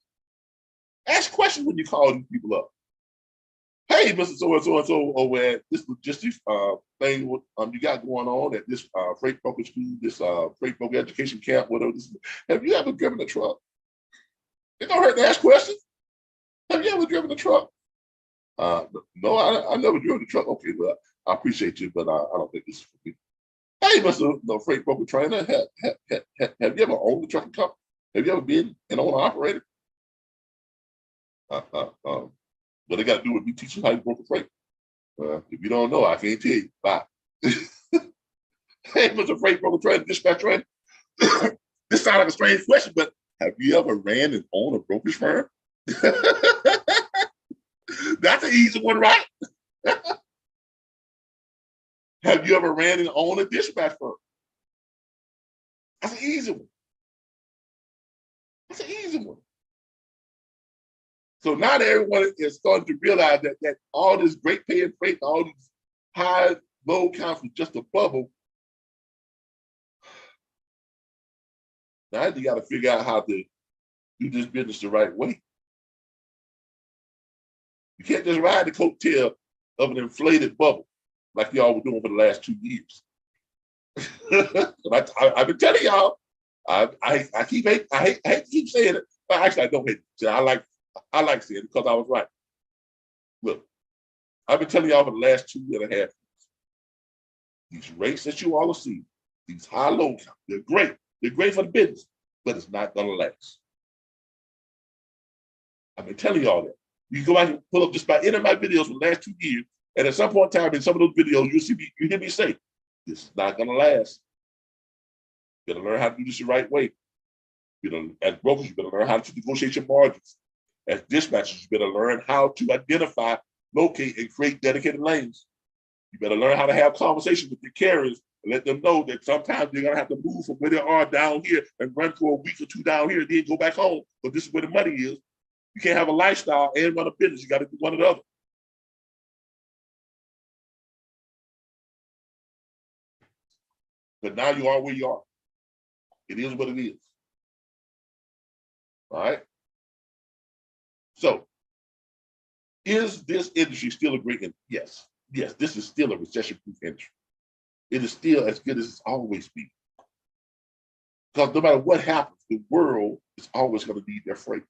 Ask questions when you call these people up. Hey, Mr. So-and-so over at this logistics thing you got going on at this freight broker school, this freight broker education camp, whatever this is. Have you ever driven a truck? It don't hurt to ask questions. Have you ever driven a truck? No, I never driven a truck. Okay, well, I appreciate you, but I don't think this is for me. Hey, Mr. Freight broker trainer, have you ever owned a trucking company? Have you ever been an owner operator? What they got to do with me teaching how to broker freight? If you don't know, I can't tell you. Bye. Hey, Mr. Freight broker trainer, dispatch trainer. This sounds like a strange question, but have you ever ran and owned a brokerage firm? That's an easy one, right? Have you ever ran and owned a dispatch firm? That's an easy one. That's an easy one. So now that everyone is starting to realize that all this great paying freight, all these high load counts was just a bubble. Now you got to figure out how to do this business the right way. You can't just ride the coattail of an inflated bubble like y'all were doing for the last 2 years. I've been telling y'all, I hate to keep saying it, but actually I don't hate it. I like saying it because I was right. Look, I've been telling y'all for the last 2.5 years, these rates that you all are seeing, these high low counts, they're great. They're great for the business, but it's not gonna last. I've been telling y'all that. You can go back and pull up just about any of my videos for the last 2 years, and at some point in time in some of those videos, you hear me say, this is not gonna last. You gotta learn how to do this the right way. As brokers, you better learn how to negotiate your margins. As dispatchers, you better learn how to identify, locate, and create dedicated lanes. You better learn how to have conversations with your carriers and let them know that sometimes you're gonna have to move from where they are down here and run for a week or two down here and then go back home, but this is where the money is. You can't have a lifestyle and run a business. You gotta do one or the other. But now you are where you are. It is what it is. All right? So, is this industry still a great industry? Yes. Yes, this is still a recession-proof industry. It is still as good as it's always been. Because no matter what happens, the world is always going to need their freight.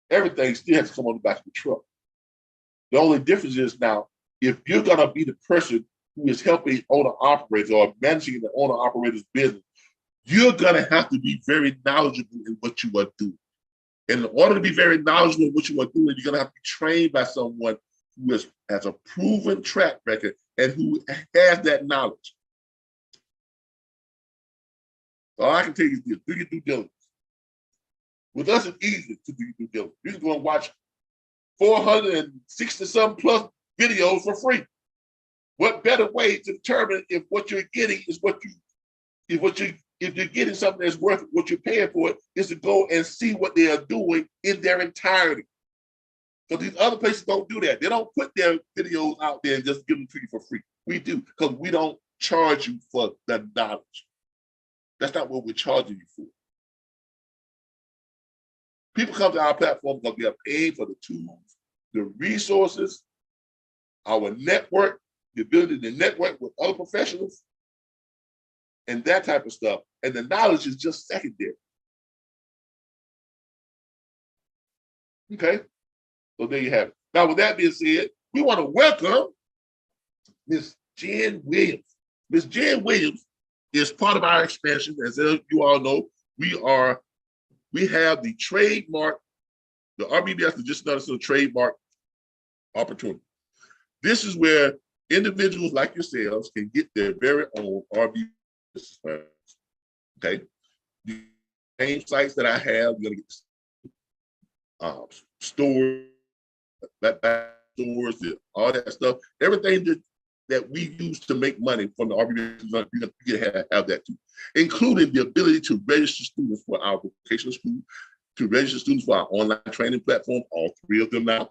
Everything still has to come on the back of the truck. The only difference is now, if you're going to be the person who is helping owner-operators or managing the owner-operator's business, you're going to have to be very knowledgeable in what you are doing. And in order to be very knowledgeable in what you are doing, you're going to have to be trained by someone who has a proven track record and who has that knowledge. All I can tell you is this: do your due diligence. With us, it's easy to do due diligence. You can go and watch 460 some plus videos for free. What better way to determine if what you're getting is if you're getting something that's worth what you're paying for it, is to go and see what they are doing in their entirety. So these other places don't do that. They don't put their videos out there and just give them to you for free. We do, because we don't charge you for the knowledge. That's not what we're charging you for. People come to our platform because we are paying for the tools, the resources, our network, the ability to network with other professionals, and that type of stuff. And the knowledge is just secondary. Okay? So there you have it. Now, with that being said, we want to welcome Miss Jenn Williams. Miss Jenn Williams is part of our expansion. As you all know, we have the trademark, the RBBS, just notice the trademark opportunity. This is where individuals like yourselves can get their very own RBBS. Okay, the same sites that I have, you're gonna get stores, stores, all that stuff, everything that we use to make money from the RBBS, you can have that too, including the ability to register students for our vocational school, to register students for our online training platform, all three of them now,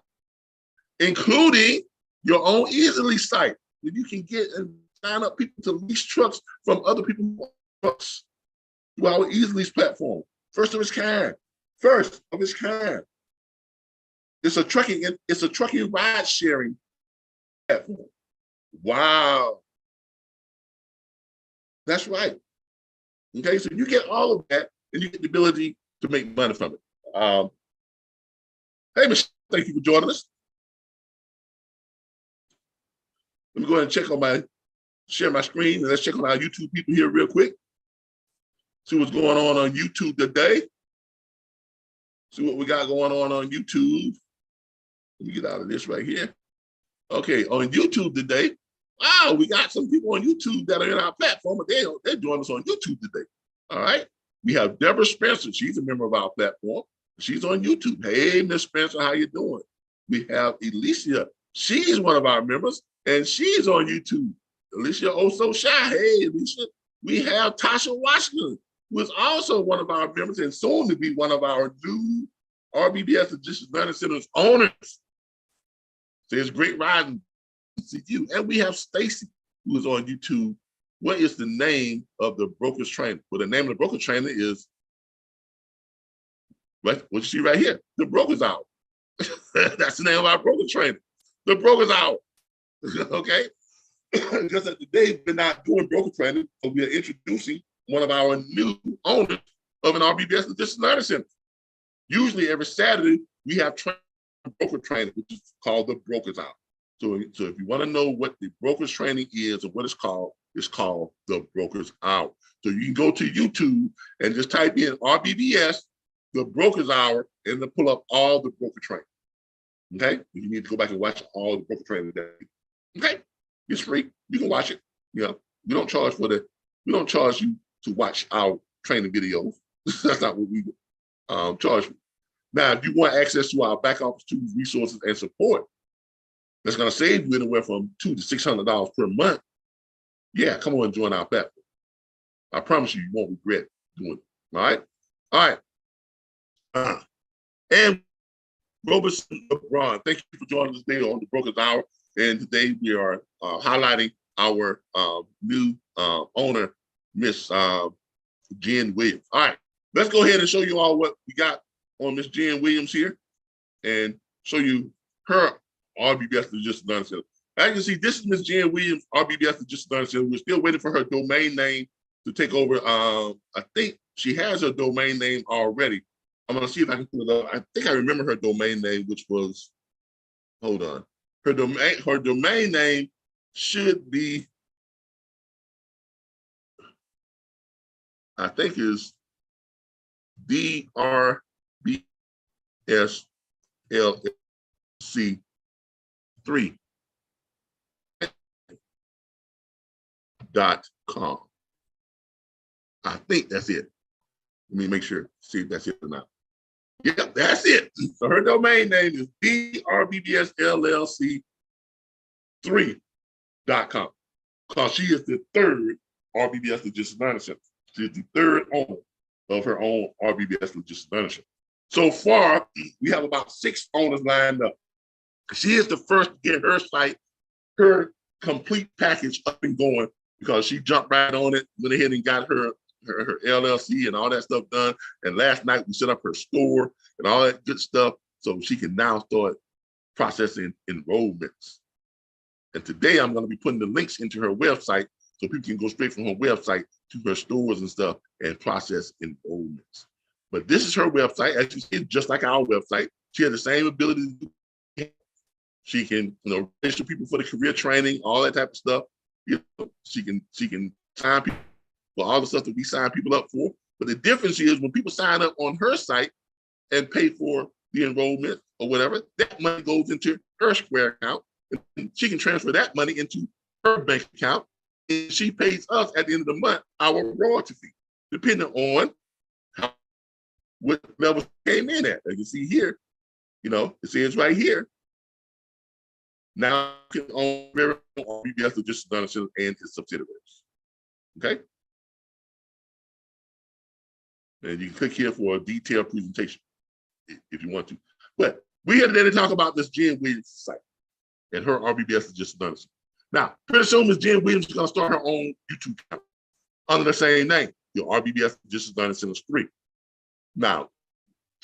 including your own Easily site, where you can get and sign up people to lease trucks from other people's trucks through our Easily platform. First of its kind. First of its kind. It's a trucking ride sharing platform. Wow. That's right. Okay, so you get all of that and you get the ability to make money from it. Hey, Michelle, thank you for joining us. Let me go ahead and share my screen, and let's check on our YouTube people here real quick. See what's going on YouTube today. See what we got going on YouTube. Let me get out of this right here. Okay, on YouTube today, wow, we got some people on YouTube that are in our platform, but they're joining us on YouTube today. All right. We have Deborah Spencer. She's a member of our platform. She's on YouTube. Hey, Miss Spencer, how you doing? We have Alicia. She's one of our members, and she's on YouTube. Alicia, oh so shy. Hey, Alicia. We have Tasha Washington, who is also one of our members and soon to be one of our new RBBS Logistics Learning Centers owners. So it's great riding to you. And we have Stacy, who is on YouTube. What is the name of the broker's trainer? Well, the name of the broker's trainer is, what you see right here, the broker's hour. That's the name of our broker trainer, the broker's hour. Okay? Because today we're not doing broker training, so we are introducing one of our new owners of an RBBS Logistics Learning Center. Usually every Saturday, we have broker training, which is called the broker's hour. So if you want to know what the broker's training is or what it's called the broker's hour. So you can go to YouTube and just type in RBBS, the broker's hour, and then pull up all the broker training. Okay? You need to go back and watch all the broker training today. Okay? It's free. You can watch it. You know, we don't charge you to watch our training videos. That's not what we charge you. Now, if you want access to our back office tools, resources, and support, that's going to save you anywhere from $200 to $600 per month. Yeah, come on and join our platform. I promise you, you won't regret doing it. All right? All right. And Robertson LeBron, thank you for joining us today on the Broker's Hour. And today we are highlighting our new owner, Miss Jenn Williams. All right, let's go ahead and show you all what we got on Miss Jenn Williams here and show you her RBBS Logistics Learning Center. As you can see, this is Miss Jenn Williams, RBBS Logistics Learning Center. We're still waiting for her domain name to take over. I think she has her domain name already. I'm gonna see if I can pull it up. I think I remember her domain name, which was, hold on. Her domain name should be, I think is DRBSLC3.com. I think that's it. Let me make sure, see if that's it or not. Yep, that's it. So her domain name is RBBSLLC3.com because she is the third RBBS Logistics Learning Center. She is the third owner of her own RBBS Logistics Learning Center. So far, we have about 6 owners lined up. She is the first to get her site, her complete package up and going because she jumped right on it, went ahead and got her LLC and all that stuff done. And last night we set up her store and all that good stuff so she can now start processing enrollments. And today I'm going to be putting the links into her website so people can go straight from her website to her stores and stuff and process enrollments. But this is her website. As you see, just like our website, she has the same ability to do. She can, register people for the career training, all that type of stuff. She can sign people for all the stuff that we sign people up for. But the difference is when people sign up on her site and pay for the enrollment or whatever, that money goes into her Square account, and she can transfer that money into her bank account, and she pays us at the end of the month our royalty fee, depending on what level came in at. As you see here, it says right here. Now you can own very own RBBS Logistics Learning Center and its subsidiaries. Okay. And you can click here for a detailed presentation if you want to. But we're here today to talk about this Jenn Williams site and her RBBS Logistics Learning Center. Now, pretty soon Ms. Jenn Williams is going to start her own YouTube channel under the same name, your RBBS Logistics Learning Center 3. Now,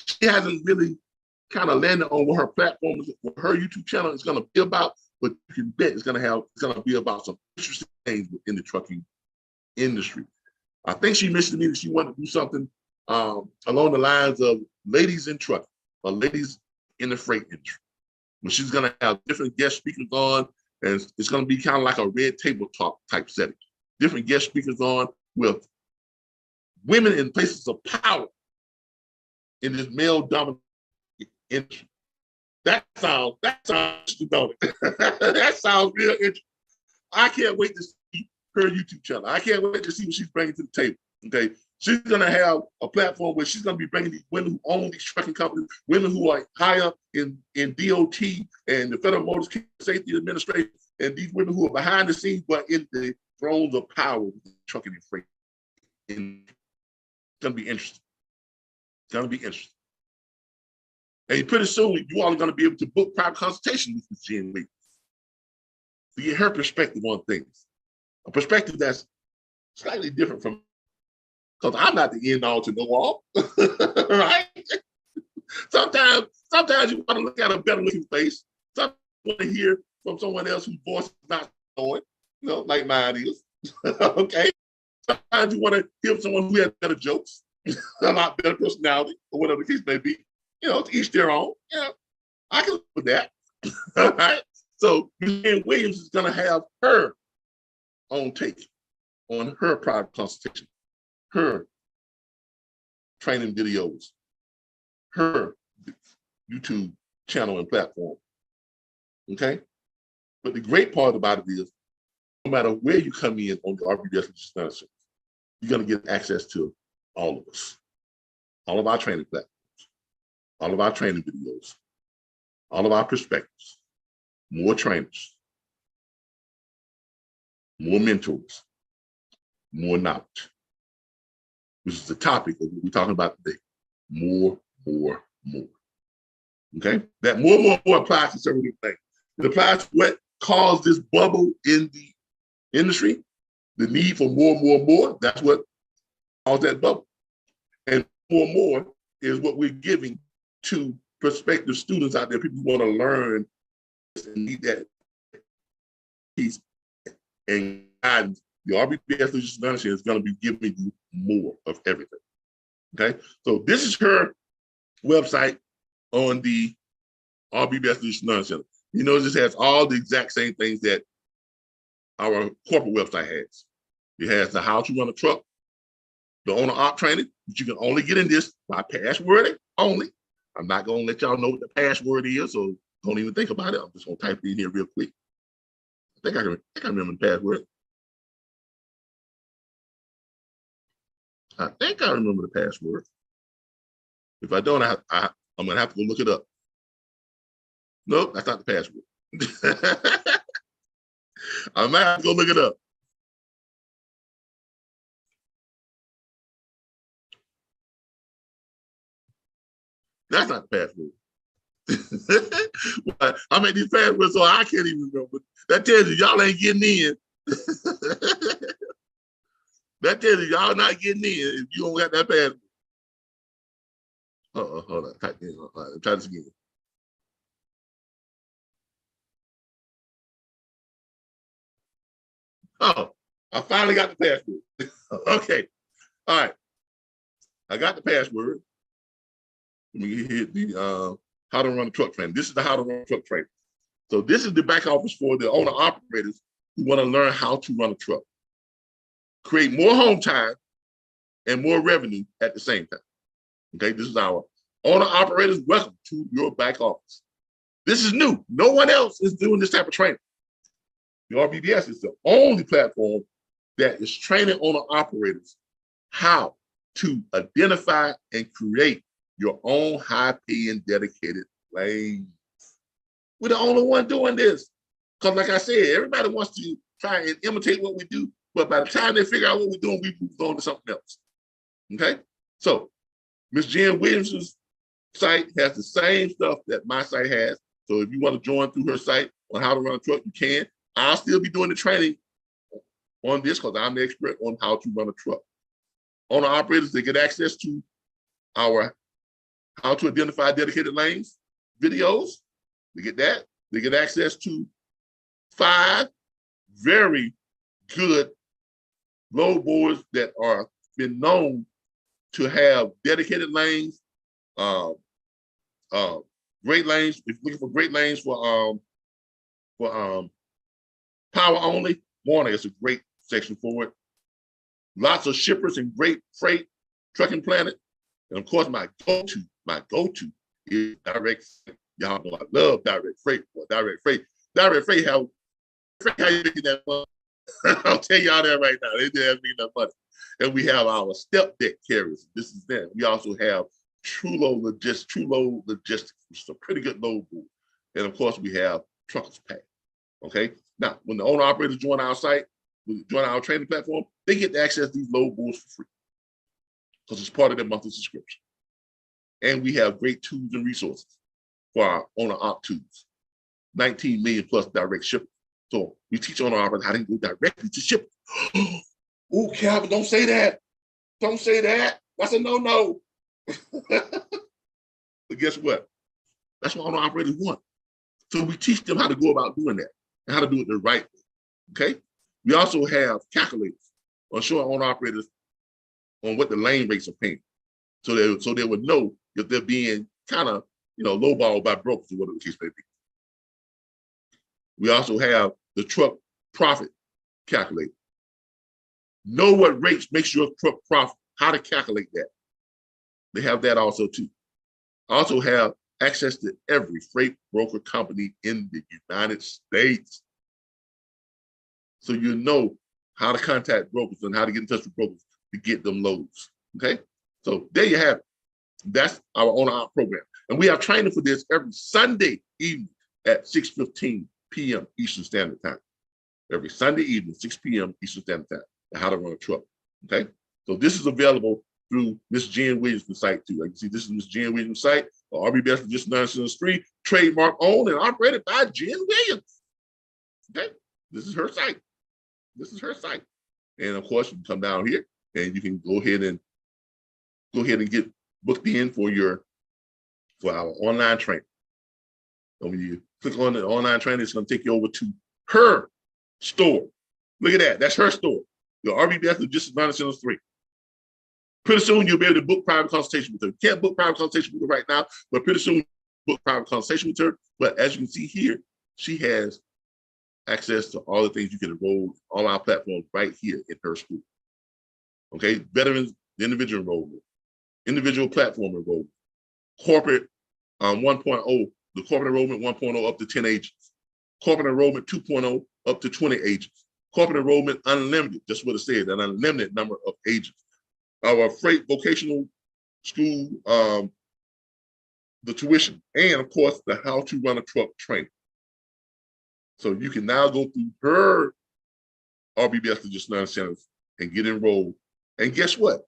she hasn't really kind of landed on what her platform is, what her YouTube channel is going to be about, but you can bet it's going to be about some interesting things within the trucking industry. I think she mentioned to me that she wanted to do something along the lines of ladies in trucking or ladies in the freight industry. But she's going to have different guest speakers on, and it's going to be kind of like a red table talk type setting. Different guest speakers on with women in places of power in this male-dominant industry. That sounds interesting, don't it? That sounds real interesting. I can't wait to see her YouTube channel. I can't wait to see what she's bringing to the table. Okay, she's going to have a platform where she's going to be bringing these women who own these trucking companies, women who are high up in DOT and the Federal Motor Safety Administration, and these women who are behind the scenes but in the thrones of power with trucking and freight. And it's going to be interesting. It's going to be interesting. And pretty soon, you all are going to be able to book private consultation with Ms. Jenn Williams to get her perspective on things. A perspective that's slightly different from, because I'm not the end all to know all, right? Sometimes you want to look at a better looking face. Sometimes you want to hear from someone else whose voice is not knowing, like mine is. Okay. Sometimes you want to hear from someone who has better jokes, a lot better personality, or whatever the case may be. To each their own. I can live with that. All right. So Jenn Williams is going to have her own take on her private consultation, her training videos, her YouTube channel and platform. Okay. But the great part about it is, no matter where you come in on the RBBS Logistics Learning Center, you're going to get access to all of us, all of our training platforms, all of our training videos, all of our perspectives, more trainers, more mentors, more knowledge, which is the topic of what we're talking about today. More. Okay? That more applies to several different things. It applies to what caused this bubble in the industry, the need for more. That's what caused that bubble. And more is what we're giving to prospective students out there, people who want to learn and need that piece. And the RBBS Logistics Learning Center is going to be giving you more of everything. Okay, so this is her website on the RBBS Logistics Learning Center. This has all the exact same things that our corporate website has. It has the how to run a truck, the owner op training, but you can only get in this by passwording only. I'm not going to let y'all know what the password is, so don't even think about it. I'm just going to type it in here real quick. I think I can remember the password. I think I remember the password. If I don't, I'm gonna have to go look it up. Nope, that's not the password. I might have to go look it up. That's not the password. I make these passwords so I can't even remember. That tells you y'all ain't getting in. That tells you y'all not getting in if you don't got that password. Hold on. Type in. All right, try this again. Oh, I finally got the password. Okay. All right. I got the password. Let me hit the how to run a truck training. This is the how to run a truck training. So this is the back office for the owner operators who want to learn how to run a truck, create more home time and more revenue at the same time. Okay, this is our owner operators. Welcome to your back office. This is new. No one else is doing this type of training. The RBBS is the only platform that is training owner operators how to identify and create your own high-paying dedicated lanes. We're the only one doing this. Because like I said, everybody wants to try and imitate what we do, but by the time they figure out what we're doing, we move on to something else. Okay? So Miss Jenn Williams' site has the same stuff that my site has. So if you want to join through her site on how to run a truck, you can. I'll still be doing the training on this because I'm the expert on how to run a truck. Owner operators, they get access to our how to identify dedicated lanes videos. They get that. They get access to 5 very good load boards that are been known to have dedicated lanes, great lanes. If you're looking for great lanes for power only, Warner is a great section for it. Lots of shippers and great freight, Trucking Planet. And of course, my go-to is direct freight. Y'all know I love direct freight. Direct freight how you making that money. I'll tell y'all that right now. They did have making that money. And we have our step deck carriers. This is them. We also have True Load Logistics, which is a pretty good load board. And of course, we have Truckers Pack. Okay. Now, when the owner operators join our site, join our training platform, they get to access these load boards for free because it's part of their monthly subscription. And we have great tools and resources for our owner op tools. 19 million plus direct shipping. So we teach owner operators how to go directly to ship. Oh, Calvin, don't say that. Don't say that. That's a no-no. But guess what? That's what owner operators want. So we teach them how to go about doing that and how to do it the right way. Okay? We also have calculators on showing owner operators on what the lane rates are paying. So they would know if they're being kind of, lowballed by brokers or whatever the case may be. We also have the truck profit calculator. Know what rates makes your truck profit, how to calculate that. They have that also too. Also have access to every freight broker company in the United States. So you know how to contact brokers and how to get in touch with brokers to get them loads. Okay? So there you have it. That's our owner op program. And we have training for this every Sunday evening at 6:15 p.m. Eastern Standard Time. Every Sunday evening, 6 p.m. Eastern Standard Time, on how to run a truck. Okay? So this is available through Miss Jenn Williams' site too. Like you see, this is Miss Jenn Williams' site, RBBS Logistics 973, trademark owned and operated by Jenn Williams. Okay? This is her site. This is her site. And of course, you can come down here and you can go ahead and get booked in for our online training. So when you click on the online training, it's going to take you over to her store. Look at that. That's her store. The RBBS Logistics 973. Pretty soon you'll be able to book private consultation with her. You can't book private consultation with her right now, but pretty soon book private consultation with her. But as you can see here, she has access to all the things you can enroll on our platform right here in her school. Okay, veterans, individual enrollment, individual platform enrollment, corporate 1.0, the corporate enrollment 1.0 up to 10 agents, corporate enrollment 2.0 up to 20 agents, corporate enrollment unlimited, just what it said, an unlimited number of agents. Our freight vocational school the tuition, and of course, the how to run a truck training. So you can now go through her RBBS Logistics Learning Centers and get enrolled. And guess what?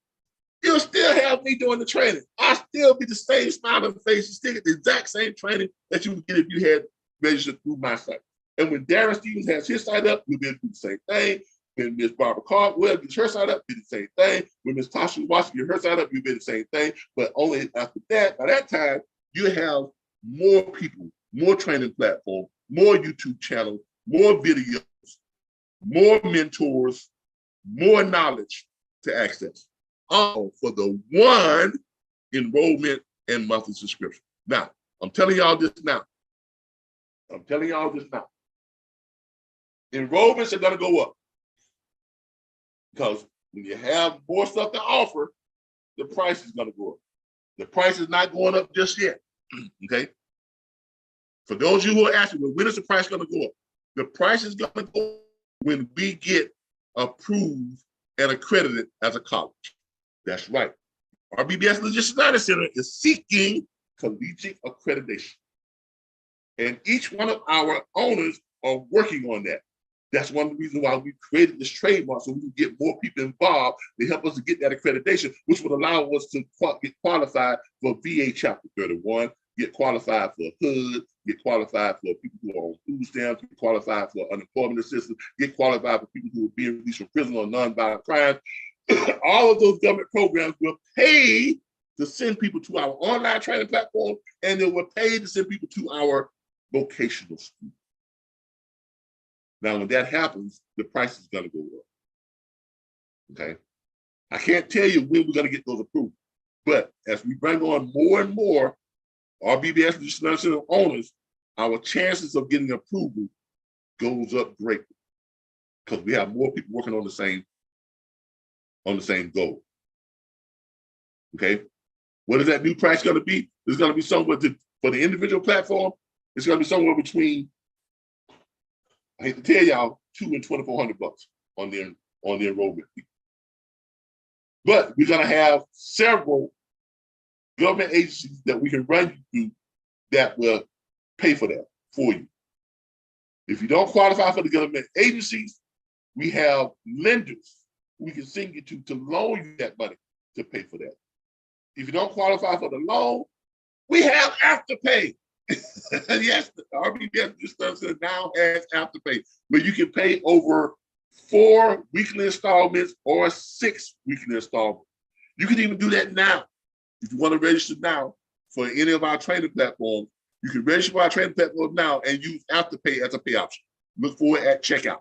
You'll still have me doing the training. I'll still be the same smile on the face. You still get the exact same training that you would get if you had registered through my site. And when Darren Stevens has his site up, you'll be able to do the same thing. When Miss Barbara Caldwell gets her site up, do the same thing. When Miss Tasha Washington gets her site up, you'll be the same thing. But only after that, by that time, you have more people, more training platforms, more YouTube channels, more videos, more mentors, more knowledge to access. All for the one enrollment and monthly subscription. Now, I'm telling y'all this now. Enrollments are going to go up. Because when you have more stuff to offer, the price is going to go up. The price is not going up just yet. Okay? For those of you who are asking, well, when is the price going to go up? The price is going to go up when we get approved and accredited as a college. That's right. RBBS Logistics Learning Center is seeking collegiate accreditation. And each one of our owners are working on that. That's one of the reasons why we created this trademark, so we can get more people involved to help us to get that accreditation, which would allow us to get qualified for VA Chapter 31, get qualified for HUD, get qualified for people who are on food stamps, get qualified for unemployment assistance, get qualified for people who are being released from prison on nonviolent crimes. All of those government programs will pay to send people to our online training platform, and they will pay to send people to our vocational school. Now, when that happens, the price is going to go up. Okay? I can't tell you when we're going to get those approved, but as we bring on more and more RBBS Learning owners, our chances of getting approval goes up greatly because we have more people working on the same goal. Okay? What is that new price going to be? It's going to be somewhere for the individual platform. It's going to be somewhere between, I hate to tell y'all, $200 and $2,400 on the enrollment fee. But we're going to have several government agencies that we can run you through that will pay for that for you. If you don't qualify for the government agencies, we have lenders we can send you to loan you that money to pay for that. If you don't qualify for the loan, we have Afterpay. Yes, the RBBS Learning now has Afterpay, where you can pay over 4 weekly installments or 6 weekly installments. You can even do that now. If you want to register now for any of our training platforms, you can register for our training platform now and use Afterpay as a pay option. Look for it at checkout.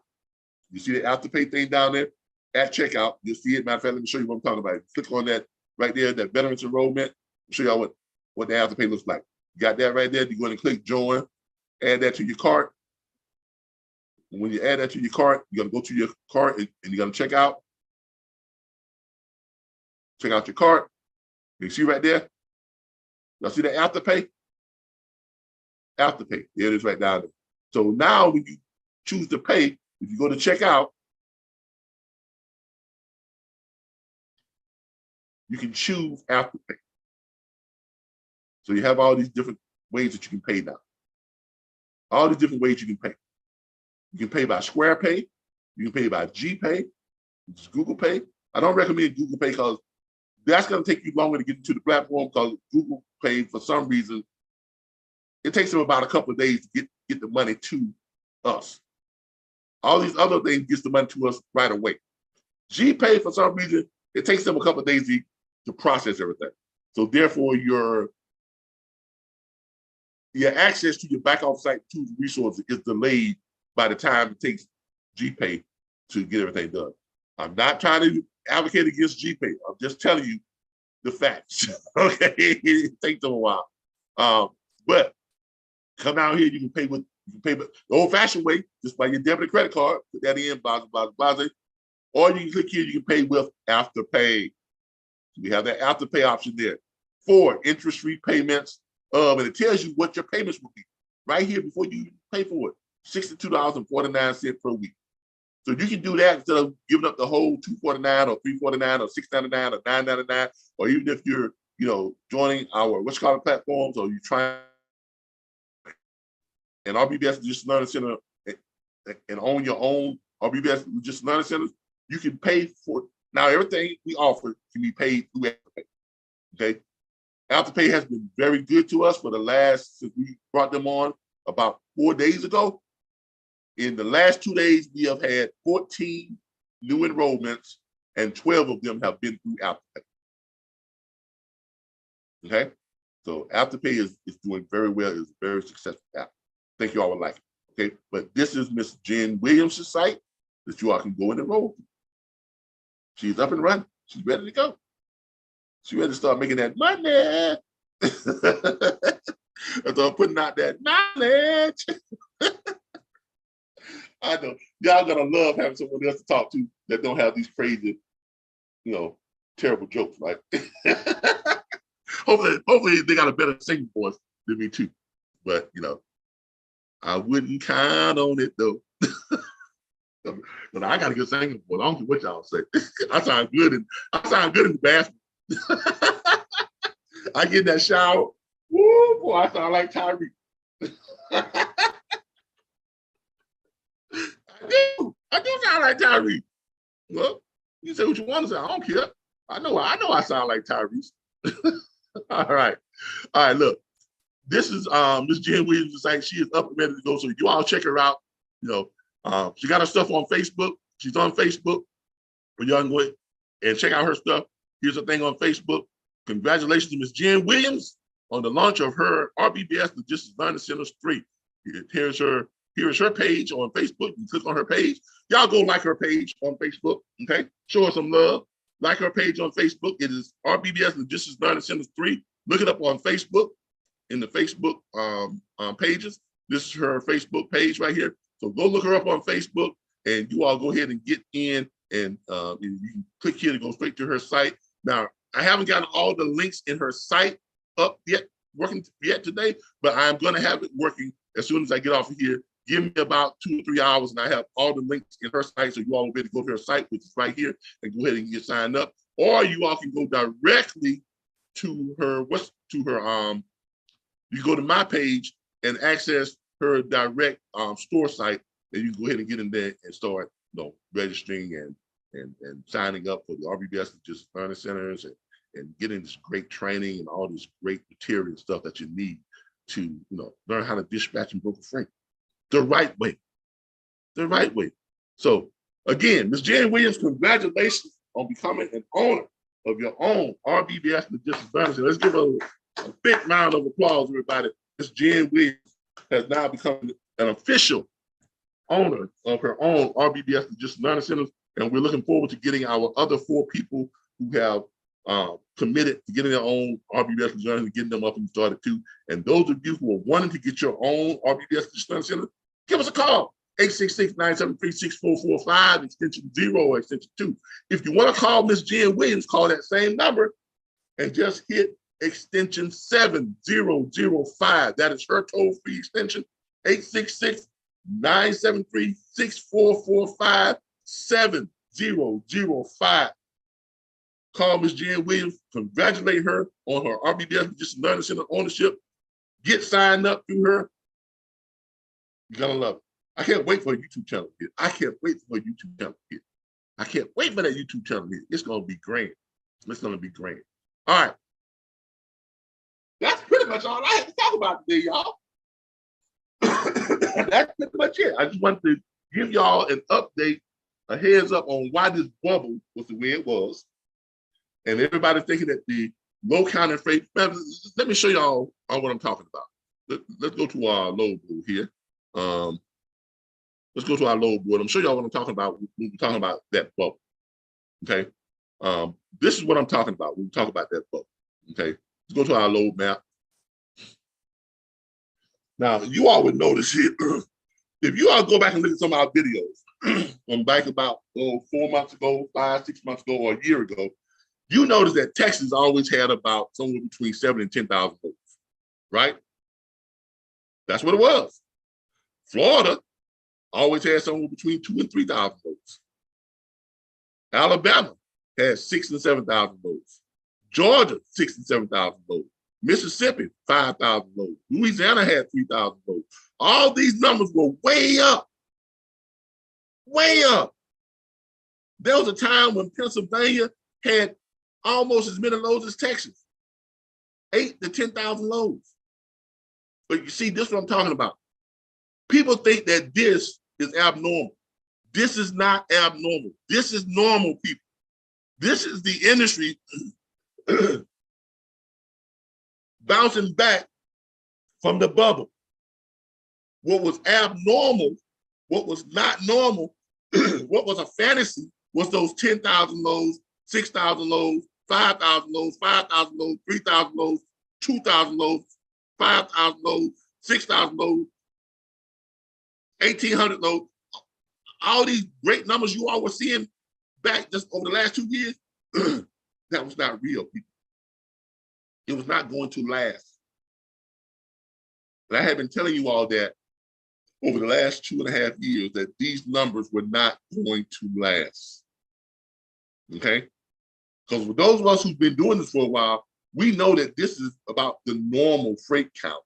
You see the Afterpay thing down there? At checkout, you'll see it. Matter of fact, let me show you what I'm talking about. Click on that right there, that veterans enrollment. I'll show y'all what the Afterpay looks like. You got that right there. You go and click join, add that to your cart. And when you add that to your cart, you're gonna go to your cart and you're gonna check out. Check out your cart. You see right there? Y'all see the Afterpay? Afterpay. There it is right down there. So now when you choose to pay, if you go to checkout, you can choose Afterpay. So you have all these different ways that you can pay now. All these different ways you can pay. You can pay by Square Pay. You can pay by GPay, which is Google Pay. I don't recommend Google Pay because that's going to take you longer to get into the platform because Google Pay, for some reason, it takes them about a couple of days to get the money to us. All these other things gets the money to us right away. GPay, for some reason, it takes them a couple of days to process everything. So therefore, your access to your back office site tools and resources is delayed by the time it takes GPay to get everything done. I'm not trying to advocate against GPay. I'm just telling you the facts. Okay, it takes them a while. But come out here, you can pay the old-fashioned way, just by your debit and credit card. Put that in, blah, blah, blah, blah. Or you can click here, you can pay with Afterpay. We have that Afterpay option there. 4 interest-free payments, and it tells you what your payments will be right here before you pay for it. $62.49 per week. So you can do that instead of giving up the whole $249 or $349 or $699 or $999, or even if you're joining our what's called platforms, or you trying an RBBS Just Learning Center and own your own RBBS Just Learning Centers, you can pay for now. Everything we offer can be paid through Afterpay. Okay, Afterpay has been very good to us for the last, since we brought them on about 4 days ago. In the last 2 days, we have had 14 new enrollments, and 12 of them have been through Afterpay. Okay, so Afterpay is doing very well. It's a very successful app. I think you all would like it. Okay, but this is Miss Jenn Williams' site that you all can go and enroll. She's up and running. She's ready to go. She's ready to start making that money. And so putting out that knowledge. I know y'all gonna love having someone else to talk to that don't have these crazy, terrible jokes, right? Hopefully they got a better singing voice than me too. But I wouldn't count on it though. But I got a good singing voice. I don't care what y'all say. I sound good in the bathroom. I get in that shower. Woo, boy, I sound like Tyree. I do sound like Tyree. Well, you say what you want to say. I don't care. I know I sound like Tyrese. All right. Look, this is Miss Jenn Williams' site. She is up and ready to go. So you all check her out. She got her stuff on Facebook. She's on Facebook. But y'all can go and check out her stuff. Here's a thing on Facebook. Congratulations to Miss Jenn Williams on the launch of her RBBS Logistics Learning Centers 3. Here's her page on Facebook. You click on her page. Y'all go like her page on Facebook. Okay, show her some love. Like her page on Facebook. It is RBBS Logistics Learning Centers 3. Look it up on Facebook in the Facebook pages. This is her Facebook page right here. So go look her up on Facebook, and you all go ahead and get in, and you can click here to go straight to her site. Now, I haven't gotten all the links in her site up yet, working yet today, but I'm going to have it working as soon as I get off of here. Give me about 2 or 3 hours, and I have all the links in her site, so you all will be able to go to her site, which is right here, and go ahead and get signed up. Or you all can go directly to her. You go to my page and access her direct store site, and you can go ahead and get in there and start, registering and signing up for the RBBS Just Learning Centers and getting this great training and all this great material and stuff that you need to, learn how to dispatch and broker freight the right way. The right way. So again, Ms. Jenn Williams, congratulations on becoming an owner of your own RBBS Logistics Learning Center. Let's give a big round of applause, everybody. Ms. Jenn Williams has now become an official owner of her own RBBS Logistics Learning Centers, and we're looking forward to getting our other 4 people who have committed to getting their own RBBS Learning and getting them up and started too. And those of you who are wanting to get your own RBBS Learning Center, give us a call, 866-973-6445, extension 0 or extension 2. If you want to call Miss Jenn Williams, call that same number and just hit extension 7005. That is her toll-free extension, 866-973-6445, 7005. Call Ms. Jenn Williams, congratulate her on her RBBS Logistics Learning Center ownership. Get signed up through her. You're gonna love it. I can't wait for a YouTube channel here. I can't wait for a YouTube channel here. I can't wait for that YouTube channel here. It's gonna be grand. It's gonna be grand. All right. That's pretty much all I have to talk about today, y'all. That's pretty much it. I just wanted to give y'all an update, a heads up on why this bubble was the way it was. And everybody thinking that the low counting freight, let me show y'all what I'm talking about. Let's go to our load board here. Let's go to our load board. I'm show y'all what I'm talking about when we're talking about that bubble. Okay. This is what I'm talking about when we talk about that bubble. Okay. Let's go to our load map. Now, you all would notice here, if you all go back and look at some of our videos from back about 4 months ago, 5, 6 months ago, or a year ago, you notice that Texas always had about somewhere between 7,000 and 10,000 votes, right? That's what it was. Florida always had somewhere between 2,000 and 3,000 votes. Alabama had 6,000 and 7,000 votes. Georgia, 67,000 loads. Mississippi, 5,000 loads. Louisiana had 3,000 loads. All these numbers were way up. Way up. There was a time when Pennsylvania had almost as many loads as Texas. 8 to 10,000 loads. But you see, this is what I'm talking about. People think that this is abnormal. This is not abnormal. This is normal, people. This is the industry bouncing back from the bubble. What was abnormal, what was not normal, what was a fantasy was those 10,000 loads, 6,000 loads, 5,000 loads, 5,000 loads, 3,000 loads, 2,000 loads, 5,000 loads, 6,000 loads, 1,800 loads. All these great numbers you all were seeing back just over the last 2 years, that was not real, people. It was not going to last. And I have been telling you all that over the last 2.5 years that these numbers were not going to last. Okay? Because for those of us who've been doing this for a while, we know that this is about the normal freight count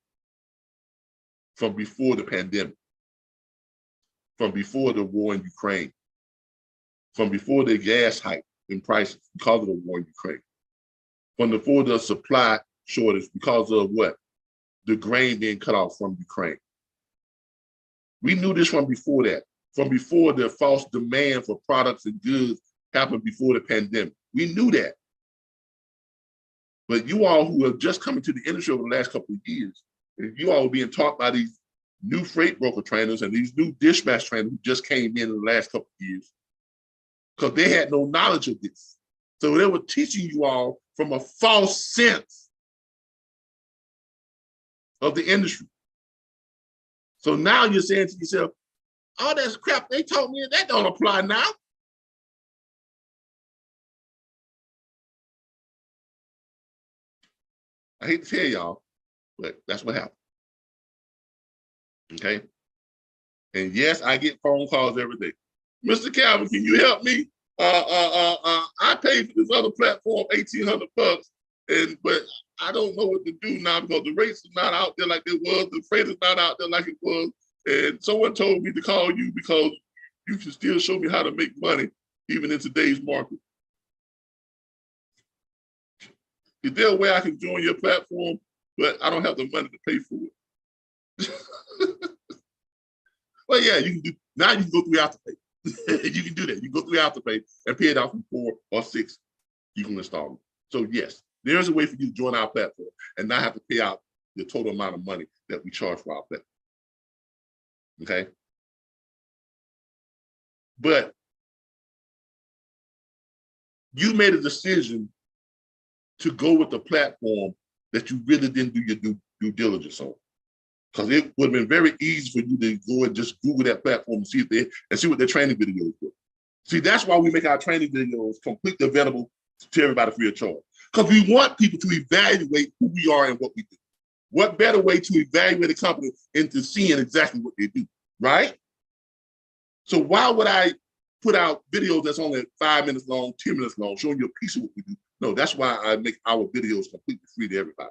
from before the pandemic, from before the war in Ukraine, from before the gas hike in prices because of the war in Ukraine, from before the supply shortage because of what? The grain being cut off from Ukraine. We knew this from before that, from before the false demand for products and goods happened before the pandemic. We knew that. But you all who have just come into the industry over the last couple of years, and you all are being taught by these new freight broker trainers and these new dispatch trainers who just came in the last couple of years, because they had no knowledge of this. So they were teaching you all from a false sense of the industry. So now you're saying to yourself, all that crap they taught me, that don't apply now. I hate to tell y'all, but that's what happened. Okay? And yes, I get phone calls every day. Mr. Calvin, can you help me? I paid for this other platform $1,800, but I don't know what to do now because the rates are not out there like they was, the freight is not out there like it was, and someone told me to call you because you can still show me how to make money even in today's market. Is there a way I can join your platform, but I don't have the money to pay for it? Well, yeah, you can do. Now you can go through Afterpay. You can do that. You can go through Afterpay and pay it off in 4 or 6 equal installments. So yes, there is a way for you to join our platform and not have to pay out the total amount of money that we charge for our platform. Okay. But you made a decision to go with the platform that you really didn't do your due diligence on. Because it would have been very easy for you to go and just Google that platform and see what their training videos were. See, that's why we make our training videos completely available to everybody free of charge. Because we want people to evaluate who we are and what we do. What better way to evaluate a company into seeing exactly what they do, right? So why would I put out videos that's only 5 minutes long, 10 minutes long, showing you a piece of what we do? No, that's why I make our videos completely free to everybody.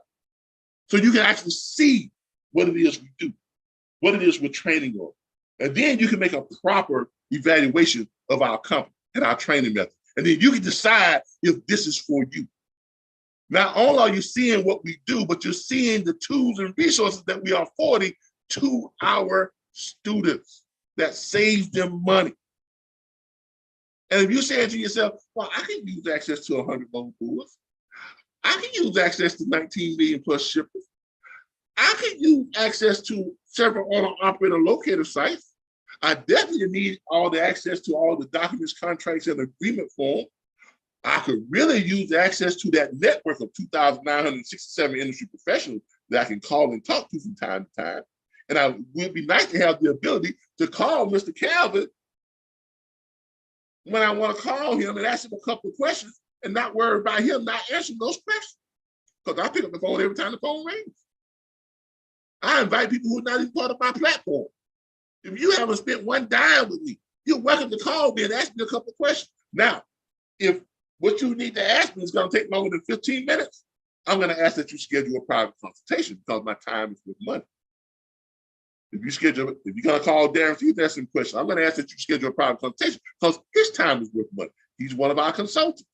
So you can actually see what it is we do, what it is we're training on. And then you can make a proper evaluation of our company and our training method. And then you can decide if this is for you. Not only are you seeing what we do, but you're seeing the tools and resources that we are affording to our students that saves them money. And if you're saying to yourself, well, I can use access to 100 load boards. I can use access to 19 million plus shippers. I can use access to several owner-operator locator sites. I definitely need all the access to all the documents, contracts, and agreement form. I could really use access to that network of 2,967 industry professionals that I can call and talk to from time to time. And it would be nice to have the ability to call Mr. Calvin when I want to call him and ask him a couple of questions and not worry about him not answering those questions. Because I pick up the phone every time the phone rings. I invite people who are not even part of my platform. If you haven't spent one dime with me, you're welcome to call me and ask me a couple of questions. Now, if what you need to ask me is going to take longer than 15 minutes. I'm going to ask that you schedule a private consultation because my time is with money. If you're going to call Darren to ask him questions, I'm going to ask that you schedule a private consultation because his time is worth money. He's one of our consultants.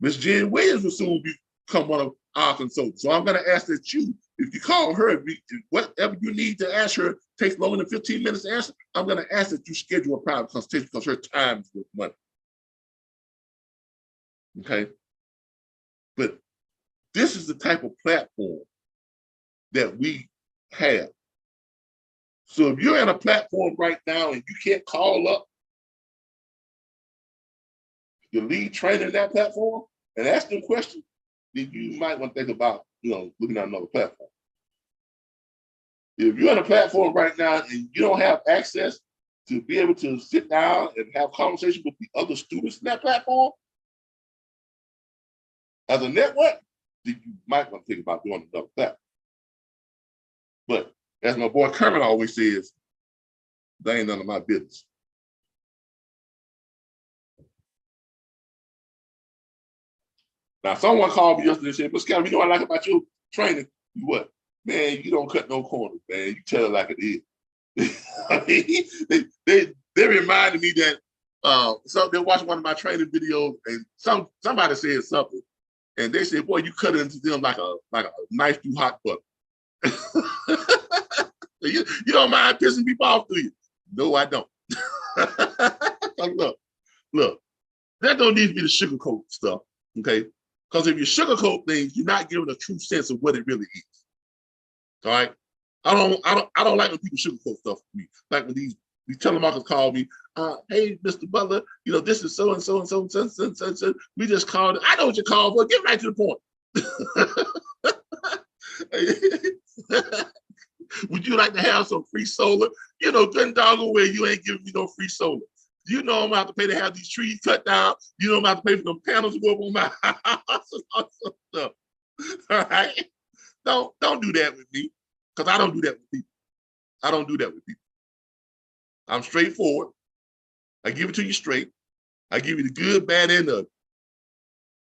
Miss Jenn Williams will soon become one of our consultants. So I'm going to ask that you, if you call her, whatever you need to ask her takes longer than 15 minutes to answer, I'm going to ask that you schedule a private consultation because her time is worth money. Okay? But this is the type of platform that we have. So if you're in a platform right now and you can't call up the lead trainer in that platform and ask them questions, then you might want to think about, looking at another platform. If you're on a platform right now and you don't have access to be able to sit down and have conversation with the other students in that platform as a network, then you might want to think about doing another platform. But as my boy Kermit always says, that ain't none of my business. Now, someone called me yesterday and said, "But Scott, you know what I like about your training? You what? Man, you don't cut no corners, man. You tell it like it is." I mean, they reminded me that they're watching one of my training videos and somebody said something, and they said, "Boy, you cut it into them like a knife through hot butter." You don't mind pissing people off, do you? No, I don't. Look, that don't need to be the sugarcoat stuff, okay? Because if you sugarcoat things, you're not giving a true sense of what it really is. All right. I don't like when people sugarcoat stuff for me. Like when these telemarketers call me, "Hey, Mr. Butler, this is so and so and so and so and so. We just called. I know what you called for. Get right to the point." Would you like to have some free solar? Good dog away, you ain't giving me no free solar. I'm gonna have to pay to have these trees cut down. I'm gonna have to pay for them panels to go up on my house and all that stuff. All right? Don't do that with me, because I don't do that with people. I don't do that with people. I'm straightforward. I give it to you straight. I give you the good, bad, and ugly.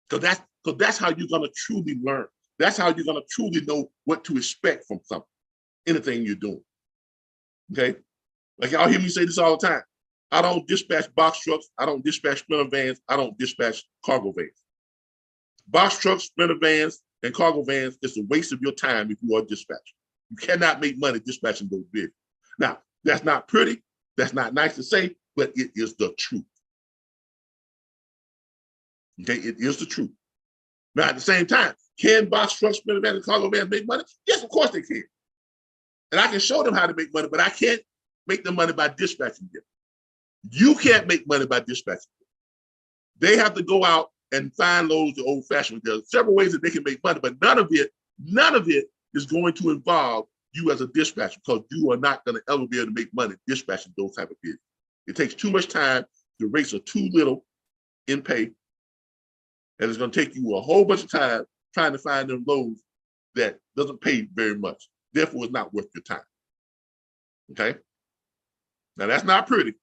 Because that's how you're gonna truly learn. That's how you're gonna truly know what to expect from something. Anything you're doing. Okay? Like y'all hear me say this all the time. I don't dispatch box trucks. I don't dispatch sprinter vans. I don't dispatch cargo vans. Box trucks, sprinter vans, and cargo vans is a waste of your time if you are a dispatcher. You cannot make money dispatching those vehicles. Now, that's not pretty. That's not nice to say, but it is the truth. Okay? It is the truth. Now, at the same time, can box trucks, sprinter vans, and cargo vans make money? Yes, of course they can. And I can show them how to make money, but I can't make the money by dispatching them. You can't make money by dispatching them. They have to go out and find loads the old-fashioned way. There are several ways that they can make money, but none of it is going to involve you as a dispatcher, because you are not going to ever be able to make money dispatching those type of vehicles. It takes too much time. The rates are too little in pay, and it's going to take you a whole bunch of time trying to find them loads that doesn't pay very much. Therefore, it's not worth your time. Okay? Now, that's not pretty.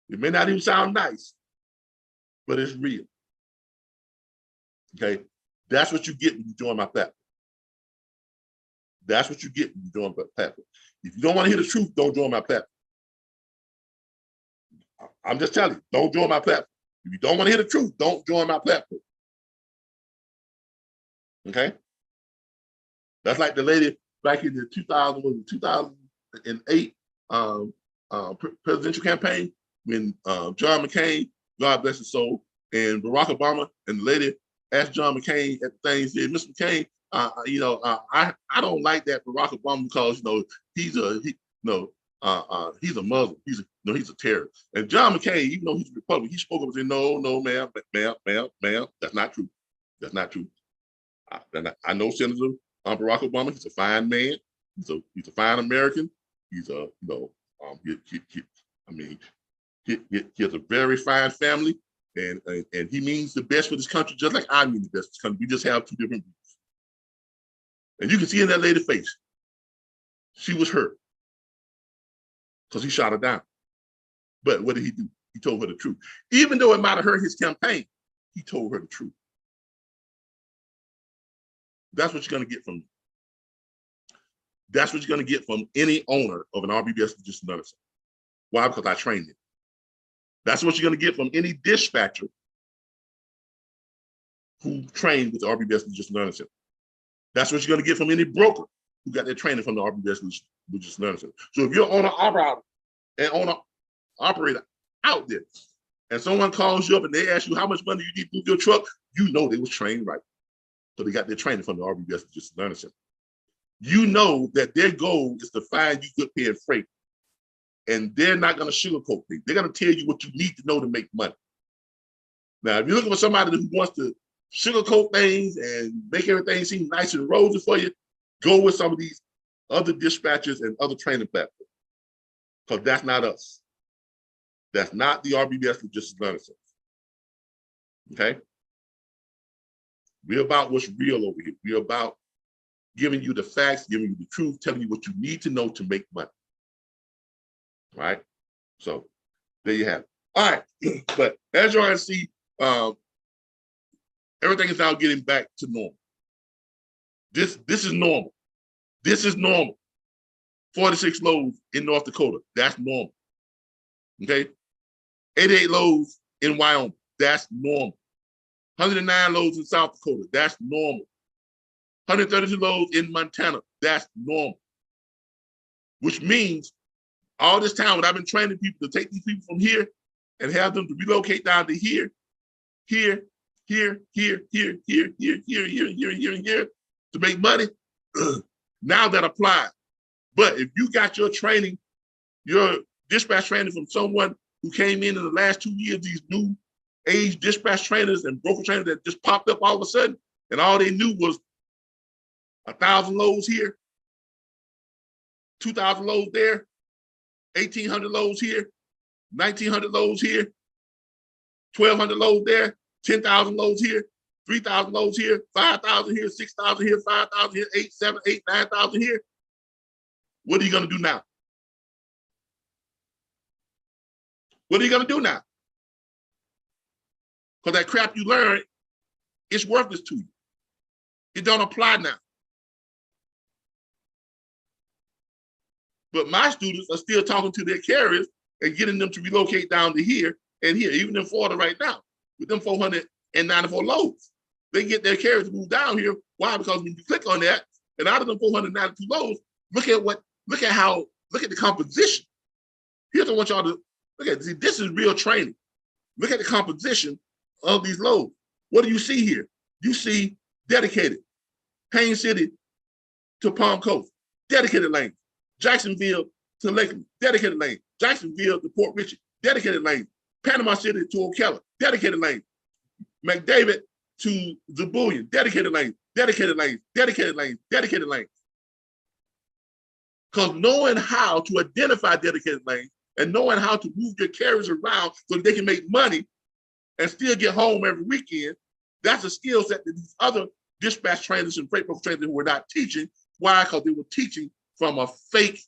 It may not even sound nice, but it's real. Okay? That's what you get when you join my platform. That's what you get when you join my platform. If you don't want to hear the truth, don't join my platform. I'm just telling you, don't join my platform. If you don't want to hear the truth, don't join my platform. Okay? That's like the lady back in the 2008 presidential campaign when John McCain, God bless his soul, and Barack Obama, and the lady asked John McCain at the thing, said, "Mr. McCain, I don't like that Barack Obama because he's a Muslim, he's a terrorist." And John McCain, even though he's a Republican, he spoke up and said, "No, ma'am, that's not true. That's not true. I know Senator Barack Obama. He's a fine man. He's a fine American. He's he has a very fine family, and he means the best for this country, just like I mean the best for this country. We just have two different views." And you can see in that lady's face, she was hurt because he shot her down. But what did he do? He told her the truth, even though it might have hurt his campaign. he told her the truth. That's what you're going to get from me. That's what you're going to get from any owner of an RBBS logistics center. Why? Because I trained him. That's what you're going to get from any dispatcher who trained with the RBBS logistics center. That's what you're going to get from any broker who got their training from the RBBS logistics center. So if you're owner-operator out there, and someone calls you up and they ask you how much money you need to move your truck, you know they was trained right. So they got their training from the RBBS Logistics Learning Center. You know that their goal is to find you good paying freight. And they're not going to sugarcoat things. They're going to tell you what you need to know to make money. Now, if you're looking for somebody who wants to sugarcoat things and make everything seem nice and rosy for you, go with some of these other dispatchers and other training platforms. Because that's not us. That's not the RBBS Logistics Learning Center. Okay? We're about what's real over here. We're about giving you the facts, giving you the truth, telling you what you need to know to make money. All right? So there you have it. All right. But as y'all can see, everything is now getting back to normal. This is normal. This is normal. 46 loads in North Dakota. That's normal. Okay? 88 loads in Wyoming. That's normal. 109 loads in South Dakota, that's normal. 132 loads in Montana, that's normal. Which means all this time when I've been training people to take these people from here and have them to relocate down to here, here, here, here, here, here, here, here, here, here, here, here, to make money, now that applies. But if you got your training, your dispatch training from someone who came in the last 2 years, these new age dispatch trainers and broker trainers that just popped up all of a sudden, and all they knew was 1,000 loads here, 2,000 loads there, 1,800 loads here, 1,900 loads here, 1,200 loads there, 10,000 loads here, 3,000 loads here, 5,000 here, 6,000 here, 5,000 here, 8, 7, 8, 9,000 here. What are you going to do now? What are you going to do now? Because that crap you learned, it's worthless to you. It don't apply now. But my students are still talking to their carriers and getting them to relocate down to here and here, even in Florida right now, with them 494 loads. They get their carriers to move down here. Why? Because when you click on that, and out of them 492 loads, look at the composition. Here's what I want y'all to look at. See, this is real training. Look at the composition of these loads. What do you see here? You see dedicated, Payne City to Palm Coast, dedicated lane. Jacksonville to Lakeland, dedicated lane. Jacksonville to Port Richard, dedicated lane. Panama City to Ocala, dedicated lane. McDavid to Zabulian, dedicated lane, dedicated lanes, dedicated lanes, dedicated lanes. Because knowing how to identify dedicated lanes and knowing how to move your carriers around so that they can make money and still get home every weekend, that's a skill set that these other dispatch trainers and freight broker trainers were not teaching. Why? Because they were teaching from a fake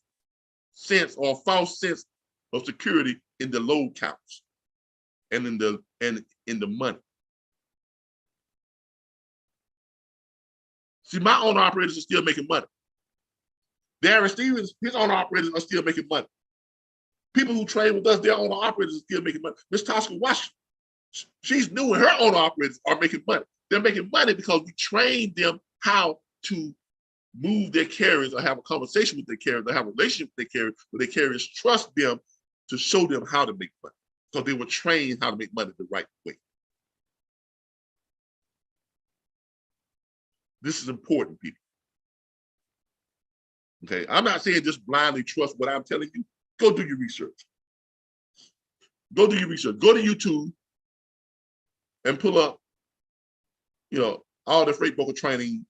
sense or a false sense of security in the load counts and in the money. See, my owner operators are still making money. Darren Stevens, his owner operators are still making money. People who train with us, their owner operators are still making money. Miss Tosca Washington, she's new and her owner operators are making money. They're making money because we trained them how to move their carriers or have a conversation with their carriers or have a relationship with their carriers, where their carriers trust them to show them how to make money. So they were trained how to make money the right way. This is important, people. Okay, I'm not saying just blindly trust what I'm telling you. Go do your research. Go do your research. Go to YouTube and pull up, all the freight broker training,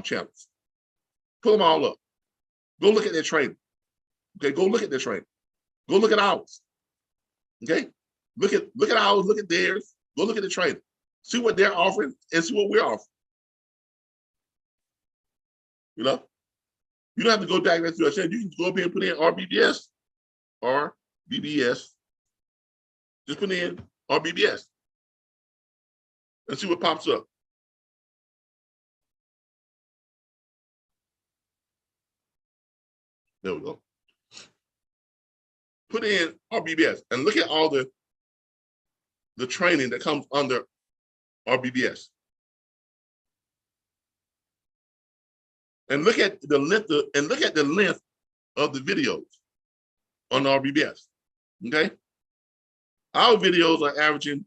channels. Pull them all up. Go look at their training. Okay, go look at their training. Go look at ours. Okay, look at ours. Look at theirs. Go look at the training. See what they're offering and see what we're offering. You don't have to go back to our channel. You can go up here and put in RBBS. RBBS. Just put in RBBS. and see what pops up. There we go. Put in RBBS and look at all the training that comes under RBBS. And look at the length of the videos on RBBS. Okay? Our videos are averaging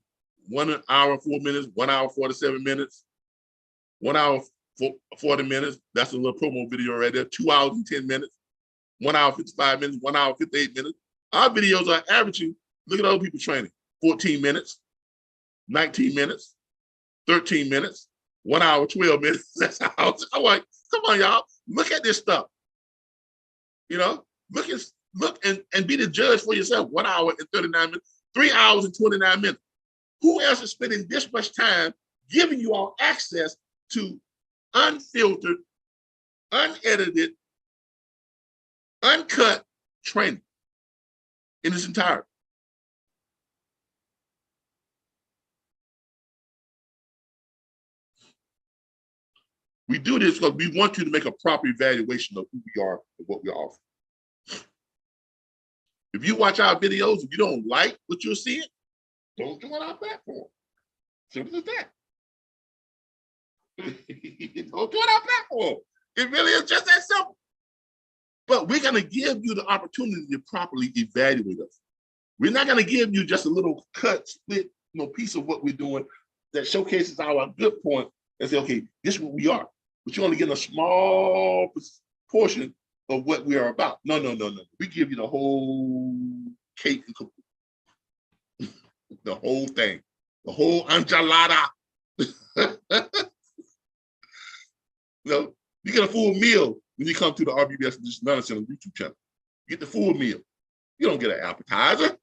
1 hour, 4 minutes, 1 hour, 47 minutes, 1 hour, 40 minutes. That's a little promo video right there. 2 hours and 10 minutes, 1 hour, 55 minutes, 1 hour, 58 minutes. Our videos are averaging, look at other people training, 14 minutes, 19 minutes, 13 minutes, 1 hour, 12 minutes. That's how I'm like, come on, y'all. Look at this stuff. You know, look and be the judge for yourself. 1 hour and 39 minutes, 3 hours and 29 minutes. Who else is spending this much time giving you all access to unfiltered, unedited, uncut training in its entirety? We do this because we want you to make a proper evaluation of who we are and what we offer. If you watch our videos and you don't like what you're seeing, don't join our platform. Simple as that. Don't join our platform. It really is just that simple. But we're going to give you the opportunity to properly evaluate us. We're not going to give you just a little cut, split, piece of what we're doing that showcases our good point and say, okay, this is what we are. But you're only getting a small portion of what we are about. No. We give you the whole cake and cookie. The whole thing. The whole enchilada. You get a full meal when you come to the RBBS Nonsense YouTube channel. You get the full meal. You don't get an appetizer.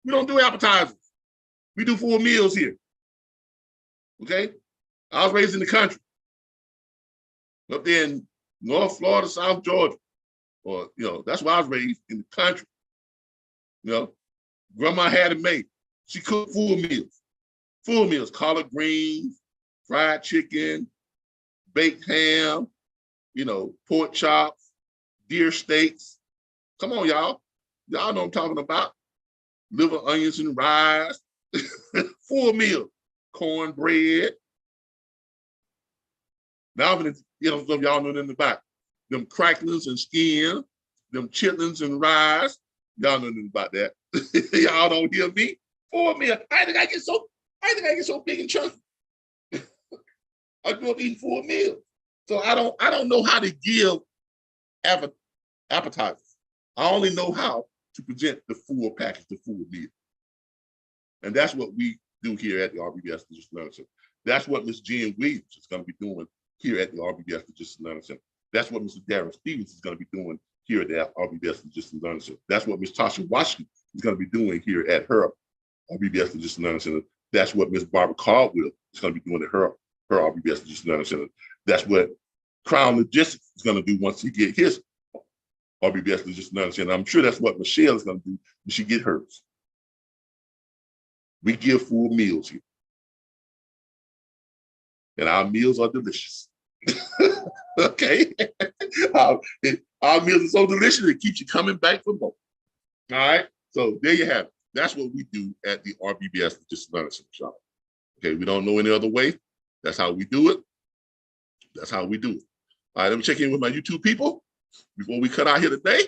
We don't do appetizers. We do full meals here. Okay? I was raised in the country. Up there in North Florida, South Georgia. Or, that's where I was raised, in the country. Grandma had it made. She cooked full meals. Full meals, collard greens, fried chicken, baked ham, pork chops, deer steaks. Come on, y'all. Y'all know what I'm talking about. Liver, onions, and rice. Full meal. Cornbread. Now, some of y'all know in the back. Them cracklings and skin, them chitlins and rice. Y'all know nothing about that. Y'all don't hear me. Full meal. I think I get so big and chunky. I grew up eating full meals. So I don't know how to give appetizers. I only know how to present the full package, the full meal. And that's what we do here at the RBBS Logistics Learning Center. That's what Ms. Jenn Williams is going to be doing here at the RBBS Logistics Learning Center. That's what Mr. Darren Stevens is going to be doing here at the RBBS Logistics Learning Center. That's what Ms. Tasha Washington is going to be doing here at her RBBS Logistics Learning Center. That's what Ms. Barbara Caldwell is going to be doing at her RBBS Logistics Learning Center. That's what Crown Logistics is going to do once he get his RBBS Logistics Learning Center. I'm sure that's what Michelle is going to do when she get hers. We give full meals here. And our meals are delicious. Okay? Our meals are so delicious, it keeps you coming back for more. All right? So there you have it. That's what we do at the RBBS Logistics Learning Center shop. Okay, we don't know any other way. That's how we do it. That's how we do it. All right, let me check in with my YouTube people before we cut out here today.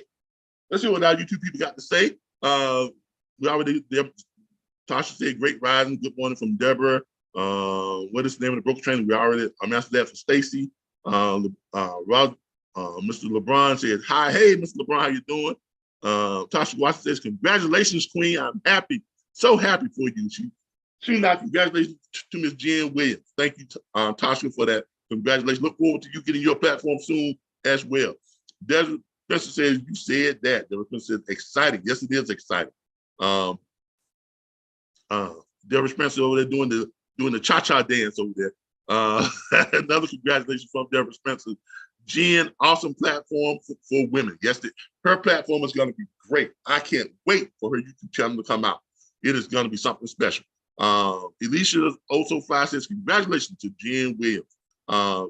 Let's see what our YouTube people got to say. We already, Tasha said, great rising, good morning from Deborah. What is the name of the broker training? I'm asking that for Stacy. Mr. LeBron said, hi, hey, Mr. LeBron, how you doing? Tasha Watson says, congratulations, Queen. I'm happy, so happy for you. Congratulations to Ms. Jenn Williams. Thank you, Tasha, for that. Congratulations. Look forward to you getting your platform soon as well. Desiree Spencer says, you said that. Desiree Spencer says, exciting. Yes, it is exciting. Desiree Spencer over there doing the cha-cha dance over there. Another congratulations from Desiree Spencer. Jenn, awesome platform for women. Yes, her platform is going to be great. I can't wait for her YouTube channel to come out. It is going to be something special. Alicia also 5 says, congratulations to Jenn Williams.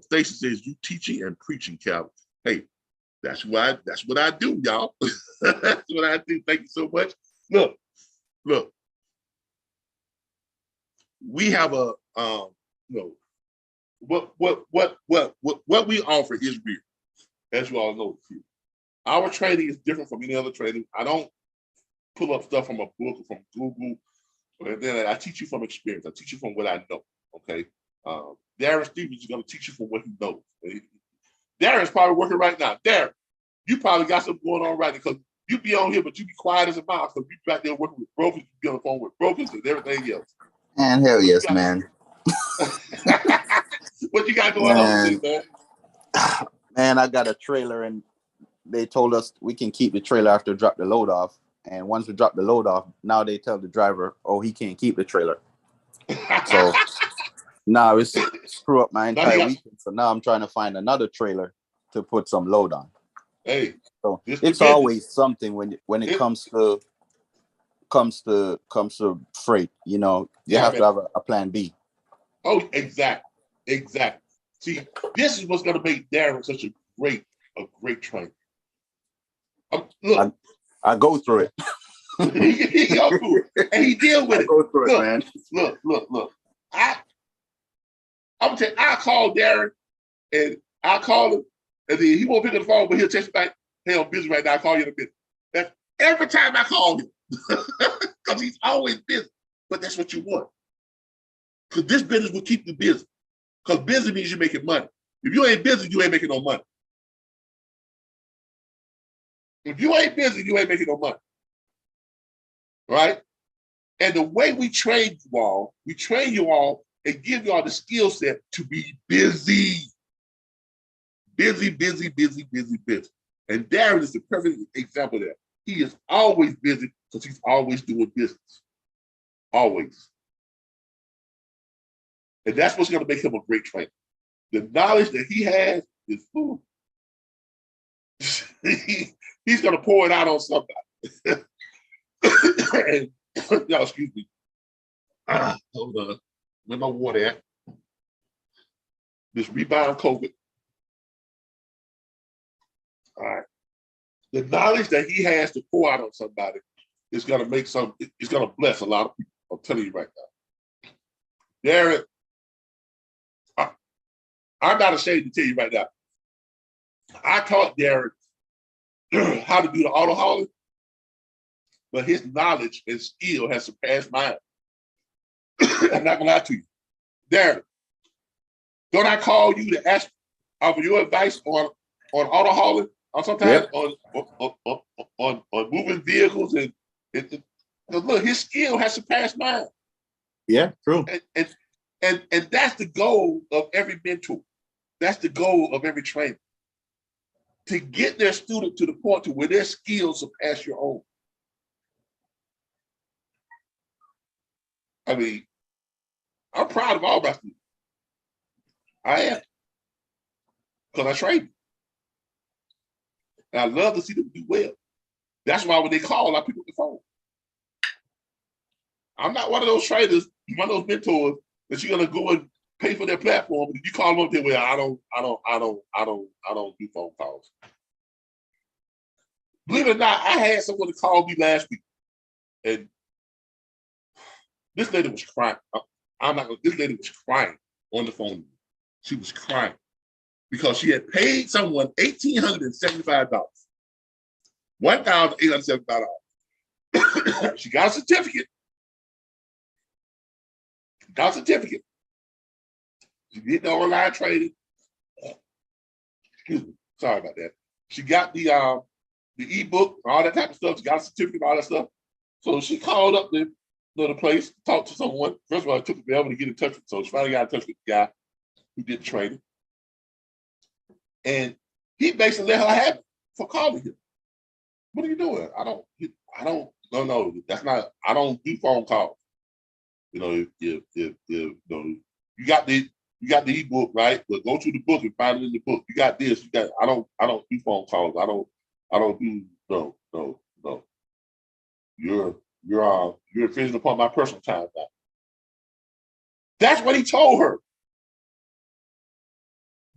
Stacy says, you teaching and preaching, Calvin. Hey, that's what I do, y'all. That's what I do. Thank you so much. Look. We have a what we offer is real, as you all know. Our training is different from any other training. I don't pull up stuff from a book or from Google, and then I teach you from experience. I teach you from what I know. Okay, Darren Stevens is going to teach you from what he knows. Darren's probably working right now. Darren, you probably got something going on right now because you be on here, but you be quiet as a mouse because you back there working with brokers, you be on the phone with brokers and everything else. And hell yes, man. What you got going on with it, man? Man, I got a trailer and they told us we can keep the trailer after drop the load off. And once we drop the load off, now they tell the driver, oh, he can't keep the trailer. So now it's screw up my entire weekend. So now I'm trying to find another trailer to put some load on. Hey, so it's always something when it comes to freight. You know, you have to have a plan B. Oh, exactly. See, this is what's going to make Darren such a great trainer. Look, I go through it. he go through it, and he deal with it. Go through it, man. Look. I'm gonna tell you, I call Darren, and I call him, and then he won't pick up the phone, but he'll text me back, hey, I'm busy right now. I'll call you in a minute. That's every time I call him, because he's always busy. But that's what you want. Because this business will keep you busy. Because busy means you're making money. If you ain't busy, you ain't making no money. If you ain't busy, you ain't making no money. Right? And the way we train you all and give you all the skill set to be busy. Busy. And Darren is the perfect example of that. He is always busy because he's always doing business. Always. And that's what's going to make him a great trainer. The knowledge that he has is food. He's going to pour it out on somebody. And, y'all, excuse me. Hold on. Where my water at? This rebound COVID. All right. The knowledge that he has to pour out on somebody is going to make it's going to bless a lot of people. I'm telling you right now. Darren, I'm not ashamed to tell you right now. I taught Darren how to do the auto hauling, but his knowledge and skill has surpassed mine. I'm not gonna lie to you. Darren, don't I call you to ask for your advice on auto hauling, or sometimes on moving vehicles and look, his skill has surpassed mine. Yeah, true. And that's the goal of every mentor. That's the goal of every trainer. To get their student to the point to where their skills surpass your own. I mean, I'm proud of all my students. I am. Because I train them. And I love to see them do well. That's why when they call, I pick up the phone. I'm not one of those trainers, one of those mentors that you're gonna go and pay for their platform. If you call them up there, well, I don't do phone calls. Believe it or not, I had someone to call me last week, and this lady was crying. This lady was crying on the phone. She was crying because she had paid someone $1,875, $1,875. She got a certificate. She did the online training. Excuse me. Sorry about that. She got the ebook, all that type of stuff. She got a certificate, all that stuff. So she called up the place, talked to someone. First of all, it took forever to get in touch with. So she finally got in touch with the guy who did the training, and he basically let her have it for calling him. What are you doing? No, that's not. I don't do phone calls. You know, if you got the ebook, right? But go to the book and find it in the book. You got this. You got. I don't do phone calls. I don't do. No. You're infringing upon my personal time now. That's what he told her.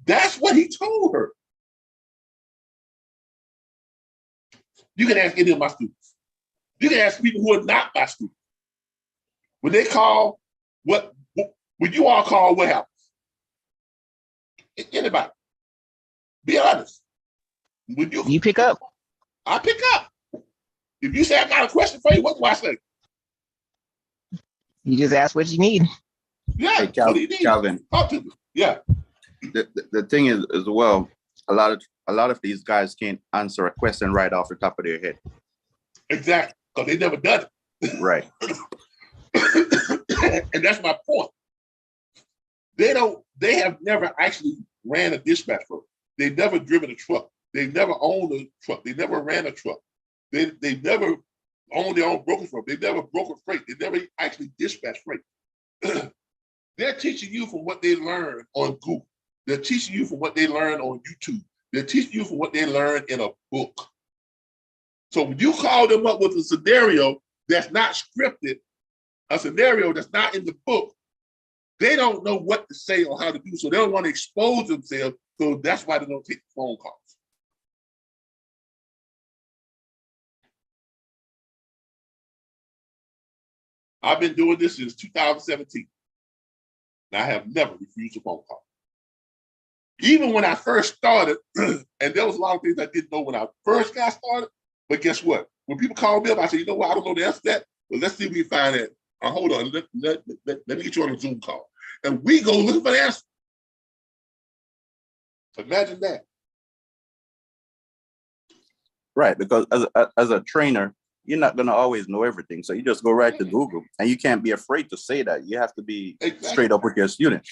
That's what he told her. You can ask any of my students. You can ask people who are not my students. When they call, when you all call, what happens? Anybody. Be honest. When You pick up. I pick up. If you say I got a question for you, what do I say? You just ask what you need. Yeah, Hey, what do you need? Calvin. Talk to me. Yeah. The thing is as well, a lot of these guys can't answer a question right off the top of their head. Exactly. Because they never done it. Right. And that's my point. They have never actually ran a dispatch firm. They've never driven a truck. They've never owned a truck. They never ran a truck. They've never owned their own brokerage firm. They've never brokered freight. They never actually dispatched freight. They're teaching you from what they learned on Google. They're teaching you from what they learned on YouTube. They're teaching you from what they learned in a book. So when you call them up with a scenario that's not scripted, a scenario that's not in the book, they don't know what to say or how to do. So they don't want to expose themselves. So that's why they don't take the phone calls. I've been doing this since 2017. And I have never refused a phone call. Even when I first started, and there was a lot of things I didn't know when I first got started, but guess what? When people call me up, I say, you know what, I don't know the answer to that, but let's see if we can find that. Hold on, let me get you on a Zoom call. And we go looking for the answer. Imagine that. Right, because as a trainer, you're not going to always know everything. So you just go right to Google, and you can't be afraid to say that. You have to be straight up with your students.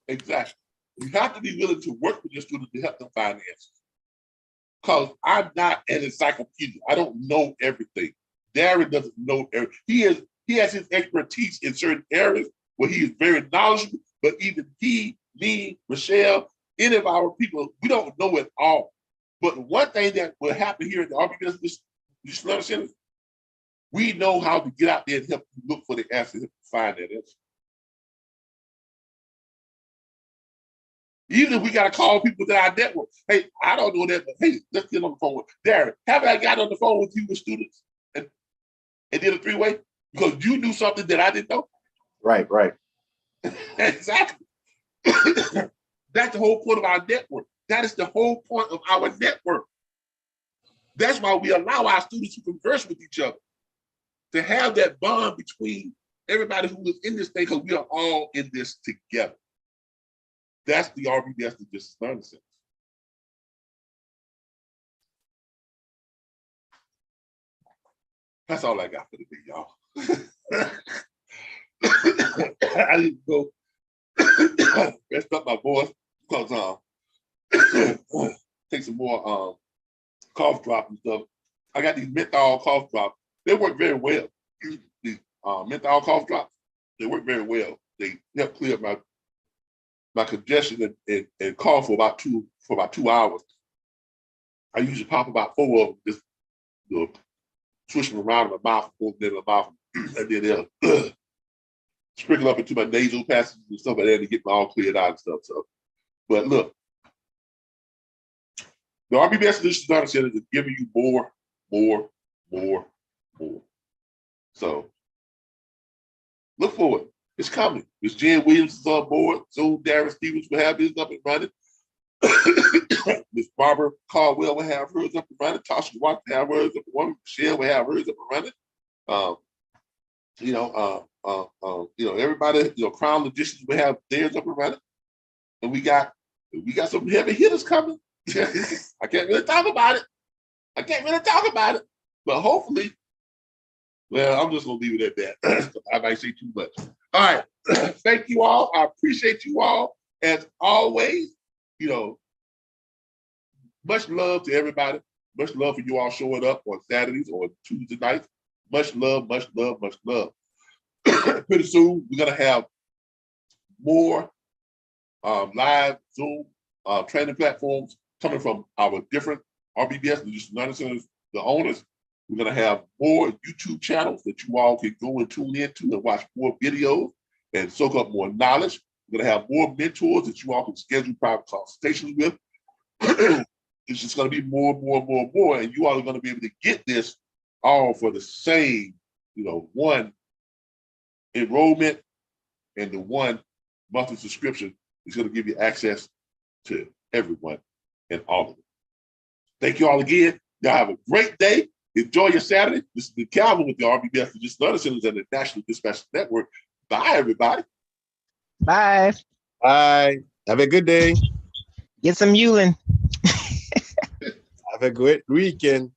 Exactly. You have to be willing to work with your students to help them find the answers. Because I'm not an encyclopedia. I don't know everything. Darren doesn't know everything. He has his expertise in certain areas where he is very knowledgeable, but even he, me, Michelle, any of our people, we don't know it all. But one thing that will happen here in the RBBS, you should understand, we know how to get out there and help you look for the answer and find that answer. Even if we got to call people to our network. Hey, I don't know that, but hey, let's get on the phone with Darren. Haven't I got on the phone with you with students and did a three-way? Because you knew something that I didn't know. Right. Exactly. That's the whole point of our network. That is the whole point of our network. That's why we allow our students to converse with each other, to have that bond between everybody who is in this thing, because we are all in this together. That's the RBBS that just nonsense. That's all I got for today, y'all. I need to go rest up my voice because take some more cough drop and stuff. I got these menthol cough drops. They work very well. These menthol cough drops, they work very well. They help clear my congestion and cough for about 2 hours. I usually pop about 4 of them, just swish them around in my mouth, and then they'll sprinkle up into my nasal passages and stuff like that to get me all cleared out and stuff. So, but look, the RBBS Solutions Design Center is giving you more. So look forward. It's coming. Miss Jenn Williams is on board. Soon Darren Stevens will have his up and running. Miss Barbara Caldwell will have hers up and running. Tasha Watts will have hers up and running. Michelle will have hers up and running. Everybody, Crown Logistics will have theirs up and running. And we got some heavy hitters coming. I can't really talk about it. But hopefully, well, I'm just gonna leave it at that. I might say too much. All right. Thank you all. I appreciate you all. As always, much love to everybody. Much love for you all showing up on Saturdays or Tuesday nights. Much love. Pretty soon, we're going to have more live Zoom training platforms coming from our different RBBS, the owners. We're going to have more YouTube channels that you all can go and tune into and watch more videos. and soak up more knowledge. We're going to have more mentors that you all can schedule private consultations with. It's just going to be more and more and more and more, and you all are going to be able to get this all for the same, one enrollment, and the one monthly subscription is going to give you access to everyone and all of it. Thank you all again. Y'all have a great day. Enjoy your Saturday. This has been Calvin with the RBBS and just other centers and the National Dispatch Network. Bye, everybody. Bye. Bye. Have a good day. Get some Yulin. Have a great weekend.